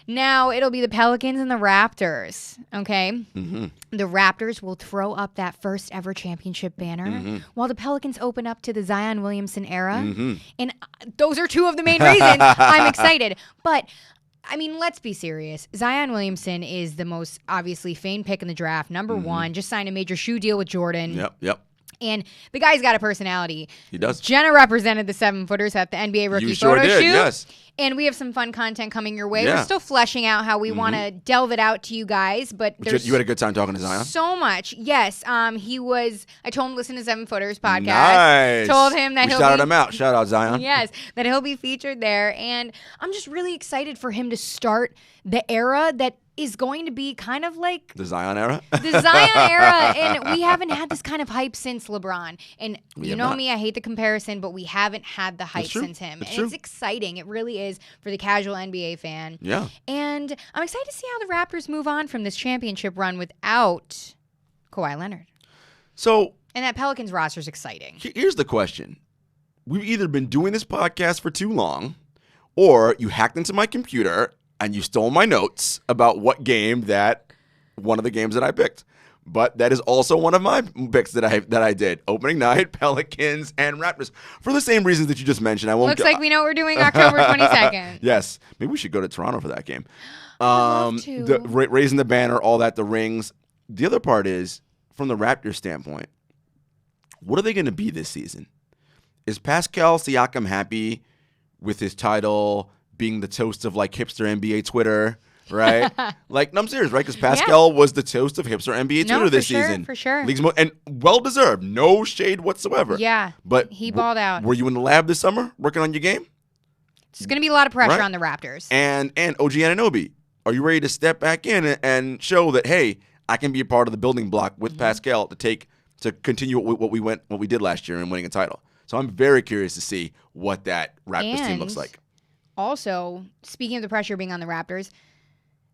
[SPEAKER 1] Now, it'll be the Pelicans and the Raptors, okay? Mm-hmm. The Raptors will throw up that first ever championship banner while the Pelicans open up to the Zion Williamson era. Mm-hmm. And those are 2 of the main reasons I'm excited. But... I mean, let's be serious. Zion Williamson is the most obviously famed pick in the draft. Number 1, just signed a major shoe deal with Jordan.
[SPEAKER 2] Yep.
[SPEAKER 1] And the guy's got a personality.
[SPEAKER 2] He does.
[SPEAKER 1] Jenna represented the 7-footers at the NBA rookie photo shoot.
[SPEAKER 2] Yes.
[SPEAKER 1] And we have some fun content coming your way.
[SPEAKER 2] Yeah.
[SPEAKER 1] We're still fleshing out how we want to delve it out to you guys, but there's
[SPEAKER 2] you had a good time talking to Zion?
[SPEAKER 1] So much. Yes. I told him to listen to 7-Footers podcast.
[SPEAKER 2] Nice.
[SPEAKER 1] Told him that
[SPEAKER 2] shouted him out. Shout out, Zion.
[SPEAKER 1] Yes, that he'll be featured there. And I'm just really excited for him to start the era that is going to be kind of like
[SPEAKER 2] the Zion era.
[SPEAKER 1] The Zion era, and we haven't had this kind of hype since LeBron. And you know me, I hate the comparison, but we haven't had the hype since him. It's exciting. It really is for the casual NBA fan.
[SPEAKER 2] Yeah.
[SPEAKER 1] And I'm excited to see how the Raptors move on from this championship run without Kawhi Leonard.
[SPEAKER 2] So,
[SPEAKER 1] and that Pelicans roster is exciting.
[SPEAKER 2] Here's the question. We've either been doing this podcast for too long, or you hacked into my computer and you stole my notes about one of the games that I picked. But that is also one of my picks that I did. Opening night, Pelicans and Raptors. For the same reasons that you just mentioned.
[SPEAKER 1] Looks like we know what we're doing October 22nd.
[SPEAKER 2] Yes. Maybe we should go to Toronto for that game.
[SPEAKER 1] I'd love to.
[SPEAKER 2] Raising the banner, all that, the rings. The other part is, from the Raptors standpoint, what are they going to be this season? Is Pascal Siakam happy with his title being the toast of like hipster NBA Twitter, right? No, I'm serious, right? Because Pascal was the toast of hipster NBA Twitter this season.
[SPEAKER 1] For sure.
[SPEAKER 2] And well-deserved. No shade whatsoever.
[SPEAKER 1] Yeah,
[SPEAKER 2] but
[SPEAKER 1] he balled out.
[SPEAKER 2] Were you in the lab this summer working on your game?
[SPEAKER 1] There's going to be a lot of pressure on the Raptors.
[SPEAKER 2] And OG Anunoby, are you ready to step back in and show that, hey, I can be a part of the building block with Pascal to continue what we did last year and winning a title? So I'm very curious to see what that Raptors team looks like.
[SPEAKER 1] Also, speaking of the pressure being on the Raptors,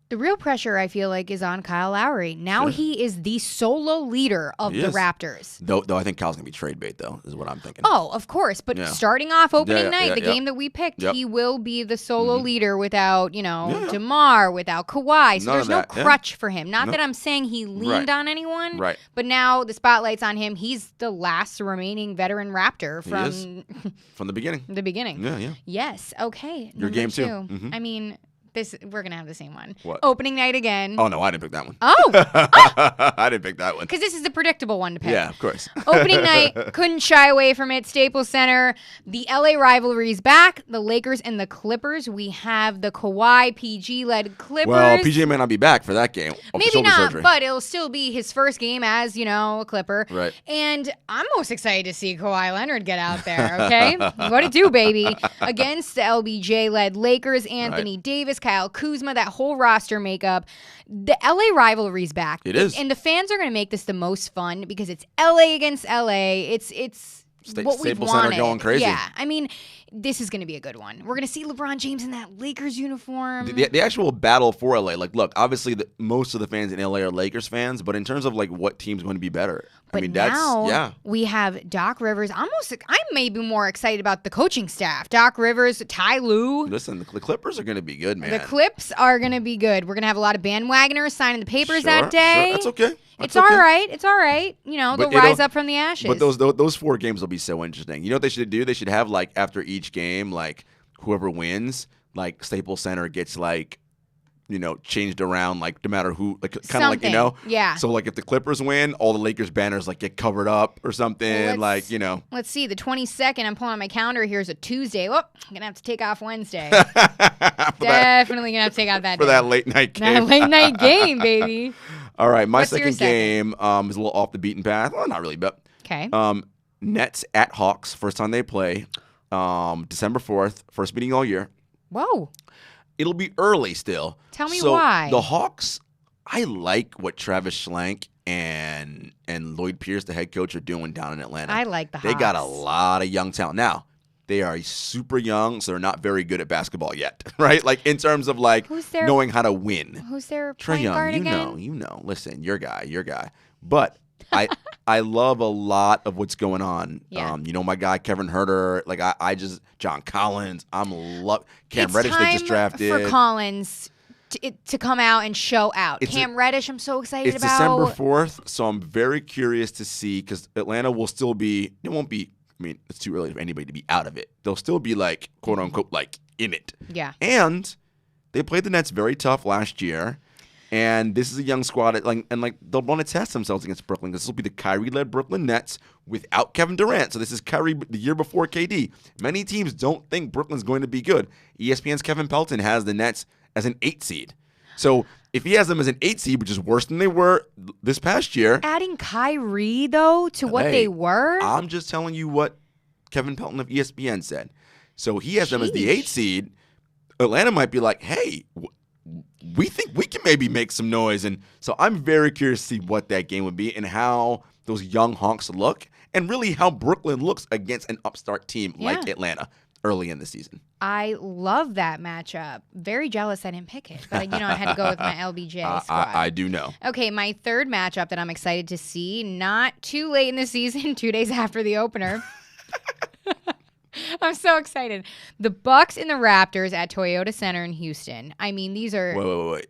[SPEAKER 1] the real pressure, I feel like, is on Kyle Lowry. Now he is the solo leader of the Raptors.
[SPEAKER 2] Though I think Kyle's going to be trade bait, though, is what I'm thinking.
[SPEAKER 1] Oh, of course. But starting off opening night, the game that we picked, he will be the solo leader without, DeMar, without Kawhi. So there's no crutch for him. Not that I'm saying he leaned on anyone.
[SPEAKER 2] Right.
[SPEAKER 1] But now the spotlight's on him. He's the last remaining veteran Raptor from
[SPEAKER 2] the beginning.
[SPEAKER 1] The beginning.
[SPEAKER 2] Yeah.
[SPEAKER 1] Yes. Okay.
[SPEAKER 2] Your game, too.
[SPEAKER 1] I mean, We're going to have the same one.
[SPEAKER 2] What?
[SPEAKER 1] Opening night again.
[SPEAKER 2] Oh, no, I didn't pick that one.
[SPEAKER 1] Oh.
[SPEAKER 2] I didn't pick that one.
[SPEAKER 1] Because this is the predictable one to pick.
[SPEAKER 2] Yeah, of course.
[SPEAKER 1] Opening night, couldn't shy away from it. Staples Center. The LA rivalry's back. The Lakers and the Clippers. We have the Kawhi PG-led Clippers.
[SPEAKER 2] Well, PJ may not be back for that game.
[SPEAKER 1] Maybe not, but it'll still be his first game as, a Clipper.
[SPEAKER 2] Right.
[SPEAKER 1] And I'm most excited to see Kawhi Leonard get out there, okay? What it do, baby? Against the LBJ-led Lakers, Anthony Davis, Kyle Kuzma, that whole roster makeup. The LA rivalry's back.
[SPEAKER 2] It is.
[SPEAKER 1] And the fans are going to make this the most fun because it's LA against LA. It's what we've
[SPEAKER 2] Staples
[SPEAKER 1] wanted.
[SPEAKER 2] Center going crazy.
[SPEAKER 1] Yeah. I mean, this is going to be a good one. We're going to see LeBron James in that Lakers uniform.
[SPEAKER 2] The actual battle for LA, look, obviously most of the fans in LA are Lakers fans, but in terms of what team's going to be better,
[SPEAKER 1] But now we have Doc Rivers. I'm maybe more excited about the coaching staff. Doc Rivers, Ty Lue.
[SPEAKER 2] Listen, the Clippers are going to be good, man.
[SPEAKER 1] The Clips are going to be good. We're going to have a lot of bandwagoners signing the papers that day.
[SPEAKER 2] Sure. That's okay.
[SPEAKER 1] It's all right. It's all right. They'll rise up from the ashes.
[SPEAKER 2] But those 4 games will be so interesting. You know what they should do? They should have, after each game, whoever wins, Staples Center gets, changed around, no matter who, kind of
[SPEAKER 1] Yeah.
[SPEAKER 2] So, if the Clippers win, all the Lakers banners, get covered up or something,
[SPEAKER 1] Let's see. The 22nd, I'm pulling on my calendar. Here's a Tuesday. Oh, I'm going to have to take off Wednesday. Definitely going to have to take out that
[SPEAKER 2] for
[SPEAKER 1] day.
[SPEAKER 2] that late night game.
[SPEAKER 1] That late night game, baby.
[SPEAKER 2] All right, my
[SPEAKER 1] What's your
[SPEAKER 2] second game is a little off the beaten path. Well, not really, but
[SPEAKER 1] okay.
[SPEAKER 2] Nets at Hawks, first time they play, December 4th, first meeting all year.
[SPEAKER 1] Whoa.
[SPEAKER 2] It'll be early still.
[SPEAKER 1] Tell me
[SPEAKER 2] so
[SPEAKER 1] why.
[SPEAKER 2] The Hawks, I like what Travis Schlenk and Lloyd Pierce, the head coach, are doing down in Atlanta.
[SPEAKER 1] I like the Hawks.
[SPEAKER 2] They got a lot of young talent. Now, they are super young, so they're not very good at basketball yet, right? In terms of knowing how to win.
[SPEAKER 1] Who's their
[SPEAKER 2] Trae
[SPEAKER 1] point
[SPEAKER 2] Young,
[SPEAKER 1] guard
[SPEAKER 2] you
[SPEAKER 1] again?
[SPEAKER 2] know. Listen, your guy. But I love a lot of what's going on.
[SPEAKER 1] Yeah.
[SPEAKER 2] My guy Kevin Herter, I just John Collins. Cam Reddish they just drafted.
[SPEAKER 1] For Collins to come out and show out. Cam Reddish, I'm so excited
[SPEAKER 2] it's
[SPEAKER 1] about.
[SPEAKER 2] December 4th, so I'm very curious to see because Atlanta will still be. It won't be. I mean, it's too early for anybody to be out of it. They'll still be quote unquote in it.
[SPEAKER 1] Yeah.
[SPEAKER 2] And they played the Nets very tough last year. And this is a young squad, they'll want to test themselves against Brooklyn. This will be the Kyrie-led Brooklyn Nets without Kevin Durant. So this is Kyrie the year before KD. Many teams don't think Brooklyn's going to be good. ESPN's Kevin Pelton has the Nets as an 8 seed. So if he has them as an 8 seed, which is worse than they were this past year.
[SPEAKER 1] Adding Kyrie, though, to what they were?
[SPEAKER 2] I'm just telling you what Kevin Pelton of ESPN said. So he has them as the 8 seed. Atlanta might be like, hey, we think we can maybe make some noise. And so I'm very curious to see what that game would be and how those young Hawks look and really how Brooklyn looks against an upstart team like Atlanta early in the season.
[SPEAKER 1] I love that matchup. Very jealous I didn't pick it. But, I had to go with my LBJ squad.
[SPEAKER 2] I do know.
[SPEAKER 1] Okay, my third matchup that I'm excited to see, not too late in the season, 2 days after the opener. I'm so excited. The Bucks and the Raptors at Toyota Center in Houston. I mean, these are...
[SPEAKER 2] Wait.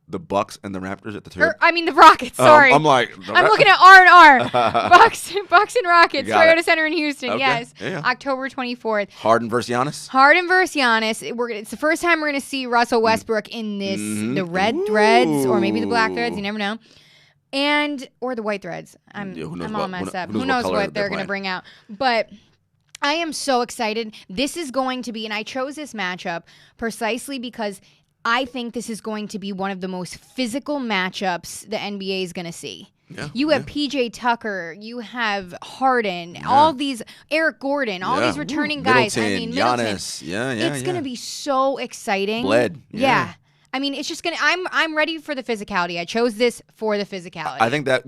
[SPEAKER 2] The Bucks and the Raptors at the turn?
[SPEAKER 1] the Rockets, sorry.
[SPEAKER 2] I'm
[SPEAKER 1] looking at R&R. Bucks and Rockets, Toyota Center in Houston,
[SPEAKER 2] okay.
[SPEAKER 1] yes.
[SPEAKER 2] Yeah.
[SPEAKER 1] October 24th.
[SPEAKER 2] Harden versus Giannis?
[SPEAKER 1] Harden versus Giannis. It's the first time we're going to see Russell Westbrook in this, the red threads, or maybe the black threads, you never know. Or the white threads. I'm all messed up. Who knows what they're going to bring out. But... I am so excited. This is going to be, and I chose this matchup precisely because I think this is going to be one of the most physical matchups the NBA is going to see.
[SPEAKER 2] Yeah,
[SPEAKER 1] you have PJ Tucker, you have Harden, all these, Eric Gordon, all these returning guys.
[SPEAKER 2] Middleton, Giannis.
[SPEAKER 1] It's going to be so exciting.
[SPEAKER 2] Bled.
[SPEAKER 1] Yeah. I mean, it's just gonna. I'm ready for the physicality. I chose this for the physicality.
[SPEAKER 2] I think that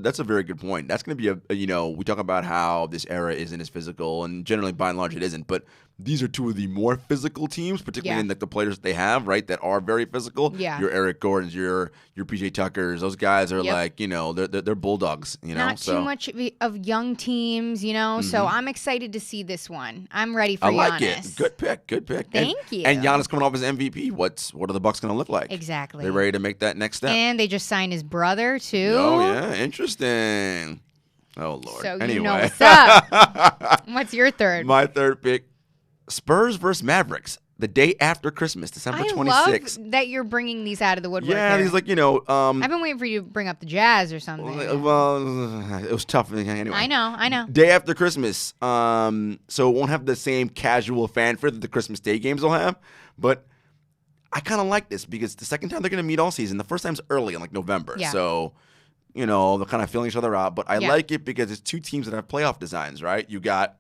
[SPEAKER 2] that's a very good point. That's gonna be we talk about how this era isn't as physical, and generally by and large it isn't. But these are two of the more physical teams, particularly in the players that they have, right? That are very physical.
[SPEAKER 1] Yeah.
[SPEAKER 2] Your Eric Gordons, your PJ Tuckers, those guys are they're bulldogs.
[SPEAKER 1] Not too much of young teams, So I'm excited to see this one. I'm ready for Giannis.
[SPEAKER 2] I like it. Good pick.
[SPEAKER 1] Thank you.
[SPEAKER 2] And Giannis coming off as MVP. What are the Bucks going to look like?
[SPEAKER 1] Exactly.
[SPEAKER 2] They ready to make that next step?
[SPEAKER 1] And they just signed his brother too.
[SPEAKER 2] Oh yeah, interesting. Oh Lord.
[SPEAKER 1] So
[SPEAKER 2] anyway.
[SPEAKER 1] you know what's up. What's your third?
[SPEAKER 2] My third pick: Spurs versus Mavericks. the day after Christmas, December 26th.
[SPEAKER 1] I love that you're bringing these out of the woodwork.
[SPEAKER 2] Yeah,
[SPEAKER 1] here.
[SPEAKER 2] these like,
[SPEAKER 1] I've been waiting for you to bring up the Jazz or something.
[SPEAKER 2] Well, it was tough anyway.
[SPEAKER 1] I know.
[SPEAKER 2] Day after Christmas, so it won't have the same casual fanfare that the Christmas Day games will have, but I kind of like this because the second time they're going to meet all season, the first time's early in like November, so they're kind of filling each other out, but I like it because it's two teams that have playoff designs, right? You got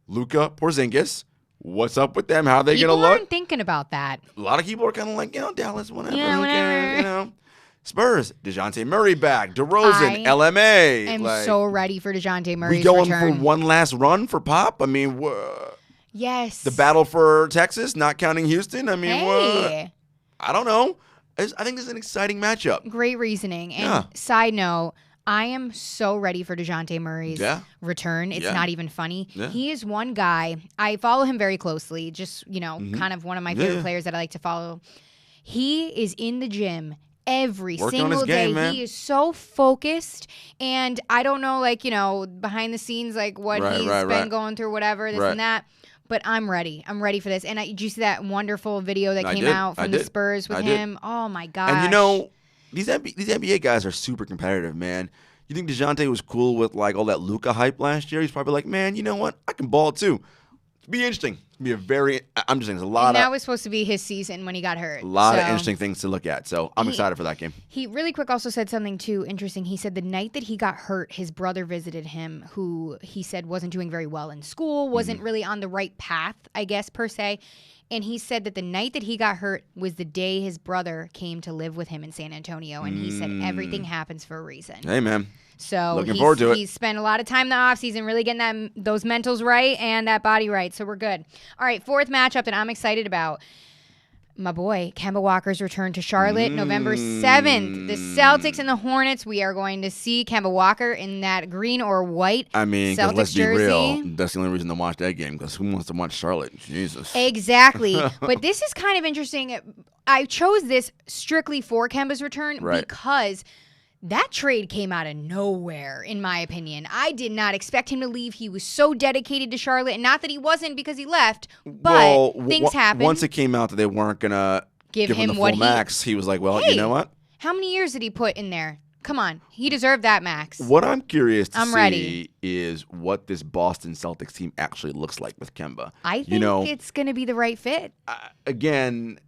[SPEAKER 2] Luka, Porzingis. What's up with them? How are they going to look?
[SPEAKER 1] People aren't thinking about that.
[SPEAKER 2] A lot of people are kind of like, Dallas, whatever.
[SPEAKER 1] Yeah, whatever.
[SPEAKER 2] Spurs, DeJounte Murray back, DeRozan, LMA.
[SPEAKER 1] I'm so ready for DeJounte Murray's
[SPEAKER 2] we going
[SPEAKER 1] return.
[SPEAKER 2] for one last run for Pop? I mean,
[SPEAKER 1] yes.
[SPEAKER 2] the battle for Texas, not counting Houston? I mean,
[SPEAKER 1] hey.
[SPEAKER 2] I don't know. I think this is an exciting matchup.
[SPEAKER 1] Great reasoning. And side note, I am so ready for DeJounte Murray's return. It's not even funny. Yeah. He is one guy. I follow him very closely. Just, kind of one of my favorite players that I like to follow. He is in the gym every single day.
[SPEAKER 2] Man.
[SPEAKER 1] He is so focused. And I don't know, behind the scenes, what he's been going through, whatever, this and that. But I'm ready. I'm ready for this. And did you see that wonderful video that came out from the Spurs with him? Oh, my gosh.
[SPEAKER 2] And these NBA guys are super competitive, man. You think DeJounte was cool with all that Luka hype last year? He's probably like, man, you know what? I can ball too. It'd be interesting. It'd be I'm just saying, there's a lot
[SPEAKER 1] and that was supposed to be his season when he got hurt.
[SPEAKER 2] A lot of interesting things to look at. So I'm excited for that game.
[SPEAKER 1] He really quick also said something too interesting. He said the night that he got hurt, his brother visited him, who he said wasn't doing very well in school, wasn't really on the right path, I guess, per se. And he said that the night that he got hurt was the day his brother came to live with him in San Antonio. And he said everything happens for a reason.
[SPEAKER 2] Hey, man.
[SPEAKER 1] So
[SPEAKER 2] looking forward to it.
[SPEAKER 1] He's spent a lot of time in the offseason really getting those mentals right and that body right. So we're good. All right, fourth matchup that I'm excited about. My boy, Kemba Walker's return to Charlotte, November 7th. The Celtics and the Hornets. We are going to see Kemba Walker in that green or white Celtics
[SPEAKER 2] let's
[SPEAKER 1] jersey.
[SPEAKER 2] Be real. That's the only reason to watch that game, because who wants to watch Charlotte? Jesus.
[SPEAKER 1] Exactly. But this is kind of interesting. I chose this strictly for Kemba's return because that trade came out of nowhere, in my opinion. I did not expect him to leave. He was so dedicated to Charlotte. And not that he wasn't because he left, but things happened.
[SPEAKER 2] Once it came out that they weren't going to give him the full max, he was like, well, you know what?
[SPEAKER 1] How many years did he put in there? Come on. He deserved that max.
[SPEAKER 2] What I'm curious to see is what this Boston Celtics team actually looks like with Kemba.
[SPEAKER 1] I think it's going to be the right fit.
[SPEAKER 2] Again...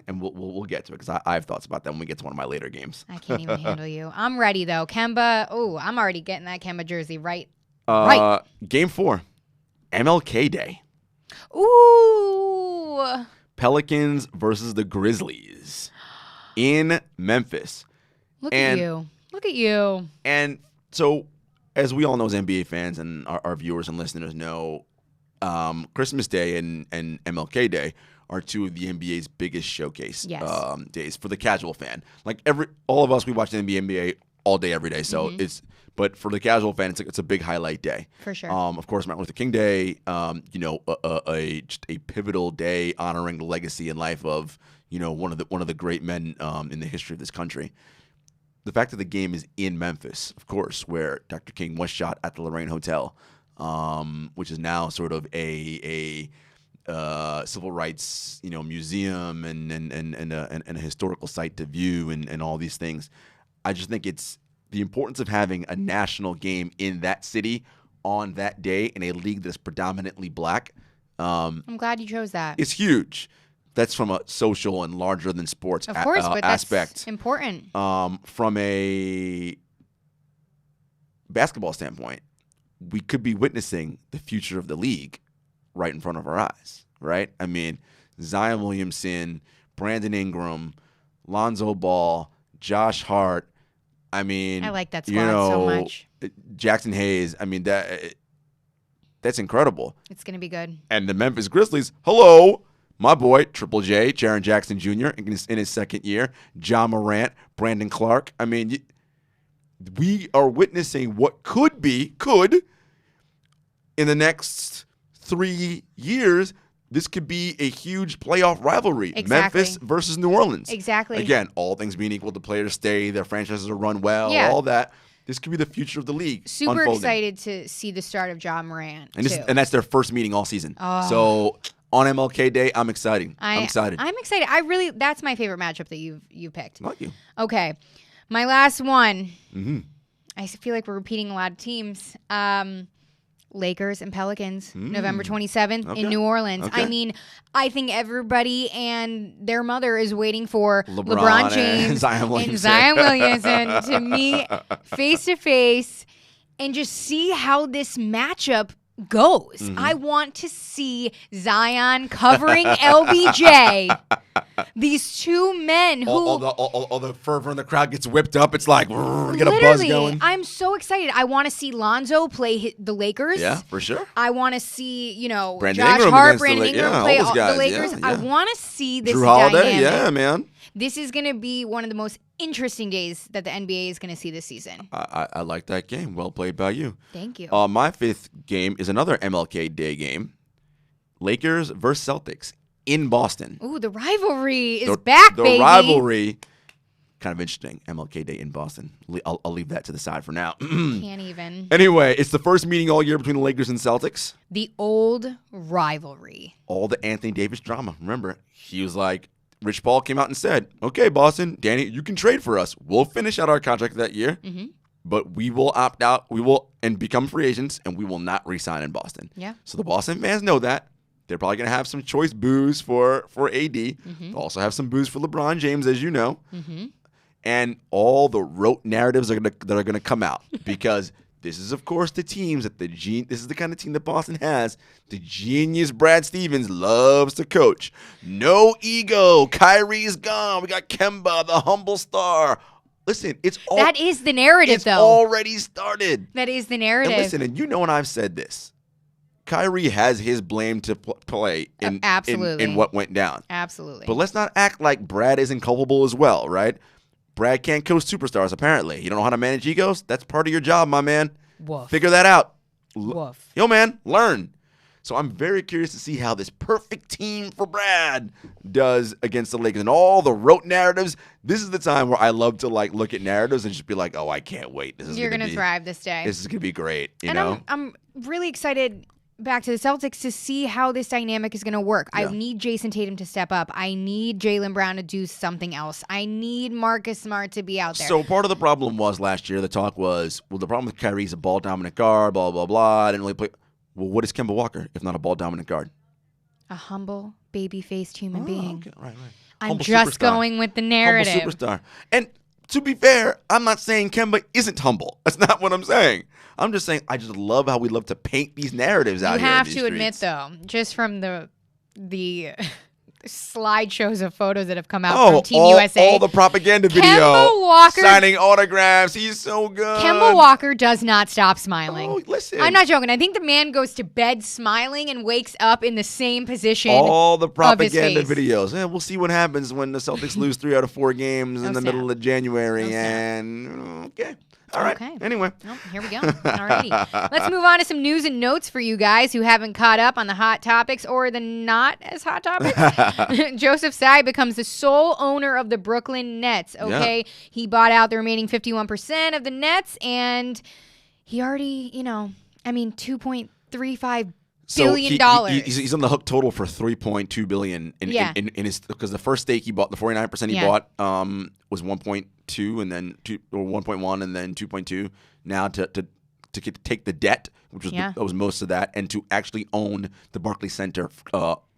[SPEAKER 2] And we'll get to it because I have thoughts about that when we get to one of my later games.
[SPEAKER 1] I can't even handle you. I'm ready, though. Kemba, I'm already getting that Kemba jersey right.
[SPEAKER 2] Game 4, MLK Day.
[SPEAKER 1] Ooh.
[SPEAKER 2] Pelicans versus the Grizzlies in Memphis.
[SPEAKER 1] Look at you.
[SPEAKER 2] And so, as we all know as NBA fans and our viewers and listeners know, Christmas Day and MLK Day are two of the NBA's biggest showcase days for the casual fan. Like all of us, we watch the NBA all day, every day. So but for the casual fan, it's a big highlight day.
[SPEAKER 1] For sure.
[SPEAKER 2] Of course, Martin Luther King Day, just a pivotal day honoring the legacy and life of, one of the great men in the history of this country. The fact that the game is in Memphis, of course, where Dr. King was shot at the Lorraine Hotel, which is now sort of a civil rights, museum and a historical site to view and all these things. I just think it's the importance of having a national game in that city on that day in a league that's predominantly black.
[SPEAKER 1] I'm glad you chose that.
[SPEAKER 2] It's huge. That's from a social and larger than sports
[SPEAKER 1] of course, but
[SPEAKER 2] aspect.
[SPEAKER 1] That's important.
[SPEAKER 2] From a basketball standpoint, we could be witnessing the future of the league right in front of our eyes, right? I mean, Zion Williamson, Brandon Ingram, Lonzo Ball, Josh Hart. I mean,
[SPEAKER 1] I like that squad so much.
[SPEAKER 2] Jackson Hayes. I mean, that's incredible.
[SPEAKER 1] It's going to be good.
[SPEAKER 2] And the Memphis Grizzlies, hello, my boy, Triple J, Jaron Jackson Jr. in his second year, John Morant, Brandon Clark. I mean, we are witnessing what could in the next 3 years, this could be a huge playoff rivalry.
[SPEAKER 1] Exactly.
[SPEAKER 2] Memphis versus New Orleans.
[SPEAKER 1] Exactly.
[SPEAKER 2] Again, all things being equal, the players stay, their franchises are run well, all that. This could be the future of the league.
[SPEAKER 1] Super
[SPEAKER 2] unfolding.
[SPEAKER 1] Excited to see the start of John Morant,
[SPEAKER 2] and that's their first meeting all season. Oh. So on MLK Day, I'm excited. I'm excited.
[SPEAKER 1] I'm excited. That's my favorite matchup that you picked.
[SPEAKER 2] Like you.
[SPEAKER 1] Okay. My last one.
[SPEAKER 2] Mm-hmm.
[SPEAKER 1] I feel like we're repeating a lot of teams. Lakers and Pelicans, November 27th in New Orleans.
[SPEAKER 2] Okay.
[SPEAKER 1] I mean, I think everybody and their mother is waiting for
[SPEAKER 2] LeBron
[SPEAKER 1] James
[SPEAKER 2] and Zion
[SPEAKER 1] Williamson to meet face to face and just see how this matchup goes. I want to see Zion covering LBJ. These two men who
[SPEAKER 2] all the fervor in the crowd gets whipped up. It's like, get a buzz
[SPEAKER 1] literally,
[SPEAKER 2] going.
[SPEAKER 1] I'm so excited. I want to see Lonzo play the Lakers.
[SPEAKER 2] Yeah, for sure.
[SPEAKER 1] I want to see,
[SPEAKER 2] Brandon
[SPEAKER 1] Josh
[SPEAKER 2] Ingram
[SPEAKER 1] Hart,
[SPEAKER 2] against
[SPEAKER 1] Brandon Ingram
[SPEAKER 2] yeah,
[SPEAKER 1] play
[SPEAKER 2] all those guys.
[SPEAKER 1] the Lakers.
[SPEAKER 2] Yeah.
[SPEAKER 1] I want to see this
[SPEAKER 2] Drew Holiday,
[SPEAKER 1] dynamic.
[SPEAKER 2] yeah, man.
[SPEAKER 1] This is going to be one of the most interesting days that the NBA is going to see this season.
[SPEAKER 2] I like that game. Well played by you.
[SPEAKER 1] Thank you.
[SPEAKER 2] My fifth game is another MLK Day game. Lakers versus Celtics in Boston.
[SPEAKER 1] Ooh, the rivalry is back, baby.
[SPEAKER 2] The rivalry. Kind of interesting. MLK Day in Boston. I'll leave that to the side for now.
[SPEAKER 1] Can't even.
[SPEAKER 2] Anyway, it's the first meeting all year between the Lakers and Celtics.
[SPEAKER 1] The old rivalry.
[SPEAKER 2] All the Anthony Davis drama. Remember, he was like, Rich Paul came out and said, okay, Boston, Danny, you can trade for us. We'll finish out our contract that year, but we will opt out. We will and become free agents, and we will not re-sign in Boston.
[SPEAKER 1] Yeah.
[SPEAKER 2] So the Boston fans know that. They're probably going to have some choice boos for AD. They'll also have some boos for LeBron James, as you know. And all the rote narratives that are going to come out because this is, of course, the teams that this is the kind of team that Boston has. The genius Brad Stevens loves to coach. No ego. Kyrie's gone. We got Kemba, the humble star. Listen,
[SPEAKER 1] that is the narrative,
[SPEAKER 2] it's
[SPEAKER 1] though.
[SPEAKER 2] already started.
[SPEAKER 1] That is the narrative.
[SPEAKER 2] And listen, and and I've said this. Kyrie has his blame to play in what went down.
[SPEAKER 1] Absolutely.
[SPEAKER 2] But let's not act like Brad isn't culpable as well, right? Brad can't coach superstars, apparently. You don't know how to manage egos? That's part of your job, my man.
[SPEAKER 1] Woof.
[SPEAKER 2] Figure that out.
[SPEAKER 1] Woof.
[SPEAKER 2] Yo, man, learn. So I'm very curious to see how this perfect team for Brad does against the Lakers. And all the rote narratives, this is the time where I love to look at narratives and just be like, oh, I can't wait.
[SPEAKER 1] You're going to thrive this day.
[SPEAKER 2] This is going to be great,
[SPEAKER 1] and I'm really excited back to the Celtics to see how this dynamic is going to work. Yeah. I need Jason Tatum to step up. I need Jaylen Brown to do something else. I need Marcus Smart to be out there.
[SPEAKER 2] So part of the problem was last year, the talk was, well, the problem with Kyrie's a ball-dominant guard, blah, blah, blah. I didn't really play. Well, what is Kemba Walker if not a ball-dominant guard?
[SPEAKER 1] A humble, baby-faced human being.
[SPEAKER 2] Okay. Right.
[SPEAKER 1] I'm
[SPEAKER 2] humble
[SPEAKER 1] just
[SPEAKER 2] superstar.
[SPEAKER 1] Going with the narrative.
[SPEAKER 2] Humble superstar. And to be fair, I'm not saying Kemba isn't humble. That's not what I'm saying. I'm just saying I just love how we love to paint these narratives out here.
[SPEAKER 1] You have to admit, though, just from the slideshows of photos that have come out from Team USA.
[SPEAKER 2] All the propaganda video.
[SPEAKER 1] Kemba Walker.
[SPEAKER 2] Signing autographs. He's so good.
[SPEAKER 1] Kemba Walker does not stop smiling.
[SPEAKER 2] Oh, listen.
[SPEAKER 1] I'm not joking. I think the man goes to bed smiling and wakes up in the same position.
[SPEAKER 2] All the propaganda
[SPEAKER 1] of his face.
[SPEAKER 2] videos. Yeah, we'll see what happens when the Celtics lose 3 out of 4 games in the middle of January. Okay. All right. Okay. Anyway.
[SPEAKER 1] Well, here we go. Alrighty. Let's move on to some news and notes for you guys who haven't caught up on the hot topics or the not as hot topics. Joseph Tsai becomes the sole owner of the Brooklyn Nets. Okay. Yeah. He bought out the remaining 51% of the Nets, and he already, $2.35 billion.
[SPEAKER 2] He's on the hook total for $3.2 billion in his, because the first stake he bought, the 49% he bought was 1.2 and then 1.1 and then 2.2. Now to take the debt, which was that was most of that, and to actually own the Barclays Center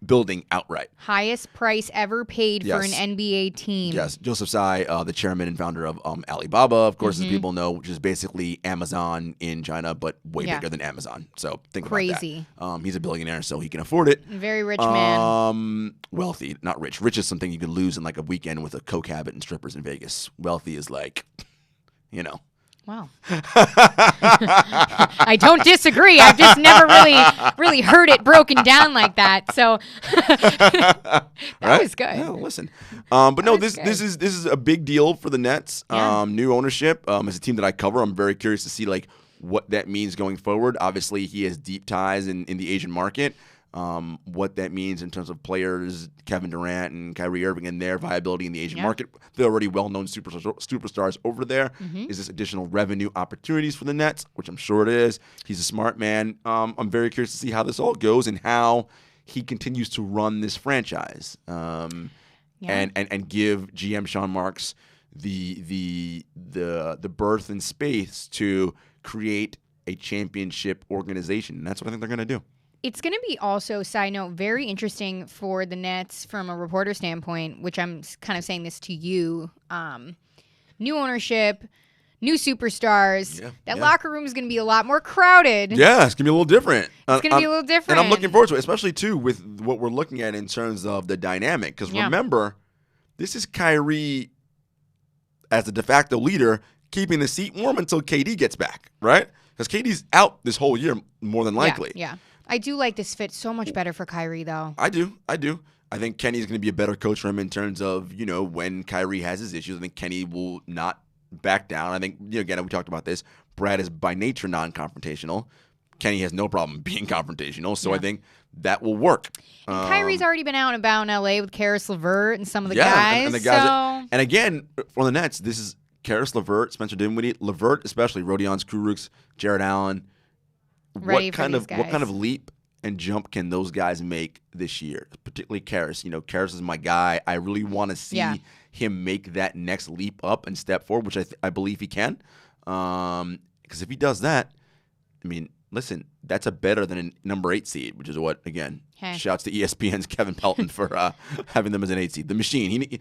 [SPEAKER 2] building outright.
[SPEAKER 1] Highest price ever paid for an NBA team.
[SPEAKER 2] Yes, Joseph Tsai, the chairman and founder of Alibaba, of course, as people know, which is basically Amazon in China, but way bigger than Amazon. So think about that. He's a billionaire, so he can afford it.
[SPEAKER 1] Very rich man.
[SPEAKER 2] Wealthy, not rich. Rich is something you can lose in like a weekend with a coke habit and strippers in Vegas. Wealthy is like,
[SPEAKER 1] Wow. I don't disagree. I've just never really heard it broken down like that. So that was good.
[SPEAKER 2] Yeah, listen. But no, this is a big deal for the Nets. Yeah. New ownership. As a team that I cover, I'm very curious to see what that means going forward. Obviously, he has deep ties in the Asian market. What that means in terms of players, Kevin Durant and Kyrie Irving, and their viability in the Asian market. They're already well-known superstars over there. Is this additional revenue opportunities for the Nets, which I'm sure it is. He's a smart man. I'm very curious to see how this all goes and how he continues to run this franchise and give GM Sean Marks the birth and space to create a championship organization. And that's what I think they're going to do.
[SPEAKER 1] It's going to be also, side note, very interesting for the Nets from a reporter standpoint, which I'm kind of saying this to you. New ownership, new superstars. That locker room is going to be a lot more crowded.
[SPEAKER 2] Yeah, it's going to be a little different.
[SPEAKER 1] It's going to be a little different.
[SPEAKER 2] And I'm looking forward to it, especially, too, with what we're looking at in terms of the dynamic. Because remember, this is Kyrie as the de facto leader keeping the seat warm until KD gets back, right? Because KD's out this whole year more than likely.
[SPEAKER 1] Yeah. I do like this fit so much better for Kyrie, though.
[SPEAKER 2] I do. I think Kenny's going to be a better coach for him in terms of, when Kyrie has his issues. I think Kenny will not back down. I think, again, we talked about this. Brad is by nature non-confrontational. Kenny has no problem being confrontational. So I think that will work.
[SPEAKER 1] And Kyrie's already been out and about in L.A. with Karis LeVert and some of the guys.
[SPEAKER 2] And the guys and again, for the Nets, this is Karis LeVert, Spencer Dinwiddie, LeVert especially, Rodions Kurucs, Jarrett Allen. What kind of leap and jump can those guys make this year? Particularly Karis. Karis is my guy. I really want to see him make that next leap up and step forward, which I believe he can. Because if he does that, I mean, listen, that's a better than a number 8 seed, which is what, again, shouts to ESPN's Kevin Pelton for having them as an 8 seed. The machine.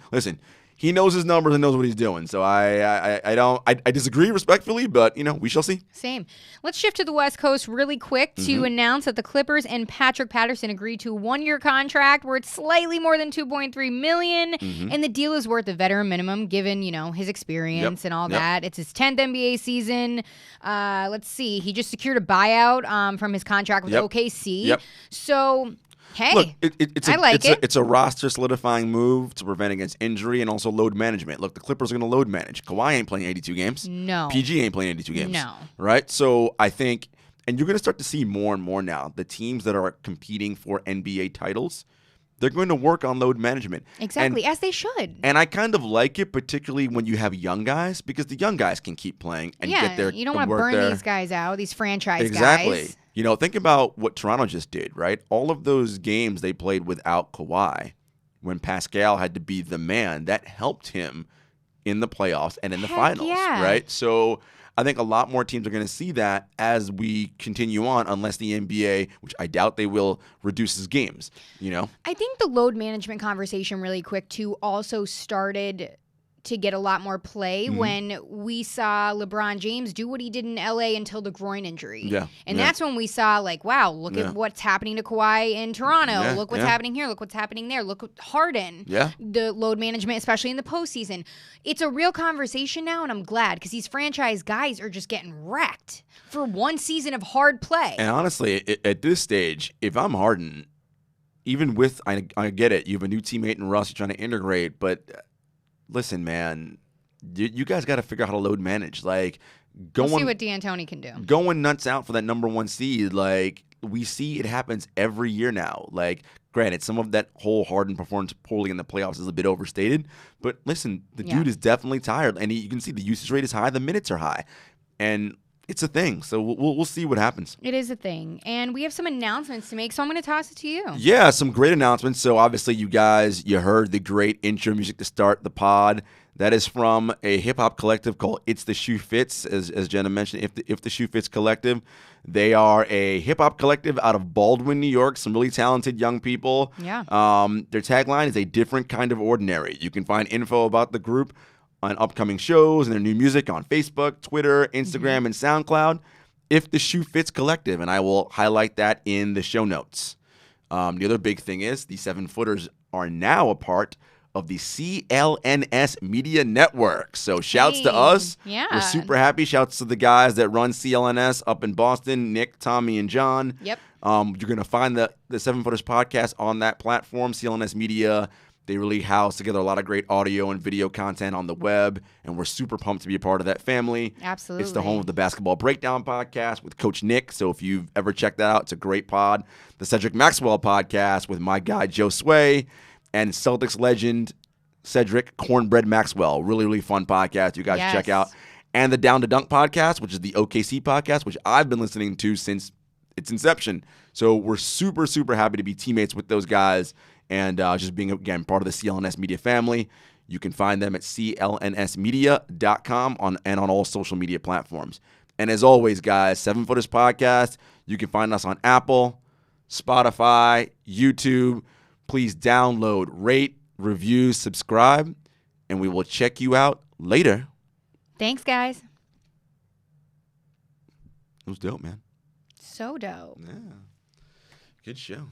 [SPEAKER 2] He knows his numbers and knows what he's doing. So I disagree respectfully, but we shall see.
[SPEAKER 1] Same. Let's shift to the West Coast really quick to announce that the Clippers and Patrick Patterson agreed to a 1-year contract worth slightly more than $2.3 million, and the deal is worth a veteran minimum given his experience and all that. It's his 10th NBA season. Let's see. He just secured a buyout from his contract with OKC. So. Hey,
[SPEAKER 2] look, it's a roster solidifying move to prevent against injury and also load management. Look, the Clippers are going to load manage. Kawhi ain't playing 82 games.
[SPEAKER 1] No.
[SPEAKER 2] PG ain't playing 82 games.
[SPEAKER 1] No.
[SPEAKER 2] Right? So I think, and you're going to start to see more and more now, the teams that are competing for NBA titles, they're going to work on load management.
[SPEAKER 1] Exactly, as they should.
[SPEAKER 2] And I kind of like it, particularly when you have young guys, because the young guys can keep playing and get their
[SPEAKER 1] you don't want to burn these guys out, these franchise guys.
[SPEAKER 2] Exactly. Think about what Toronto just did, right? All of those games they played without Kawhi, when Pascal had to be the man, that helped him in the playoffs and in the finals, right? So I think a lot more teams are going to see that as we continue on, unless the NBA, which I doubt they will, reduces games,
[SPEAKER 1] I think the load management conversation really quick, too, also started to get a lot more play when we saw LeBron James do what he did in LA until the groin injury. And that's when we saw, wow, look at what's happening to Kawhi in Toronto. Look what's happening here. Look what's happening there. Look at Harden. The load management, especially in the postseason. It's a real conversation now, and I'm glad because these franchise guys are just getting wrecked for one season of hard play.
[SPEAKER 2] And honestly, at this stage, if I'm Harden, even with, I get it, you have a new teammate in Russ, you're trying to integrate, but listen, man, you guys got to figure out how to load manage.
[SPEAKER 1] We'll see what D'Antoni can do.
[SPEAKER 2] Going nuts out for that number 1 seed, we see it happens every year now. Granted, some of that whole Harden performance poorly in the playoffs is a bit overstated, but listen, the dude is definitely tired, and you can see the usage rate is high, the minutes are high, and it's a thing. So we'll see what happens.
[SPEAKER 1] It is a thing. And we have some announcements to make, so I'm going to toss it to you.
[SPEAKER 2] Yeah, some great announcements. So obviously you heard the great intro music to start the pod. That is from a hip-hop collective called It's the Shoe Fits, as Jenna mentioned, If the Shoe Fits Collective. They are a hip-hop collective out of Baldwin, New York, some really talented young people.
[SPEAKER 1] Yeah.
[SPEAKER 2] Their tagline is a different kind of ordinary. You can find info about the group on upcoming shows and their new music on Facebook, Twitter, Instagram, and SoundCloud. If the Shoe Fits Collective, and I will highlight that in the show notes. The other big thing is the 7-footers are now a part of the CLNS Media Network. So shouts to us.
[SPEAKER 1] Yeah.
[SPEAKER 2] We're super happy. Shouts to the guys that run CLNS up in Boston, Nick, Tommy, and John.
[SPEAKER 1] Yep.
[SPEAKER 2] You're going to find the 7-footers podcast on that platform, CLNS Media. They really house together a lot of great audio and video content on the web, and we're super pumped to be a part of that family.
[SPEAKER 1] Absolutely.
[SPEAKER 2] It's the home of the Basketball Breakdown podcast with Coach Nick, so if you've ever checked that out, it's a great pod. The Cedric Maxwell podcast with my guy Joe Sway, and Celtics legend Cedric Cornbread Maxwell. Really, really fun podcast you guys should check out. And the Down to Dunk podcast, which is the OKC podcast, which I've been listening to since its inception. So we're super, super happy to be teammates with those guys and just being, again, part of the CLNS Media family. You can find them at clnsmedia.com and on all social media platforms. And as always, guys, 7-Footers Podcast, you can find us on Apple, Spotify, YouTube. Please download, rate, review, subscribe, and we will check you out later.
[SPEAKER 1] Thanks, guys.
[SPEAKER 2] It was dope, man.
[SPEAKER 1] So dope.
[SPEAKER 2] Yeah. Good show.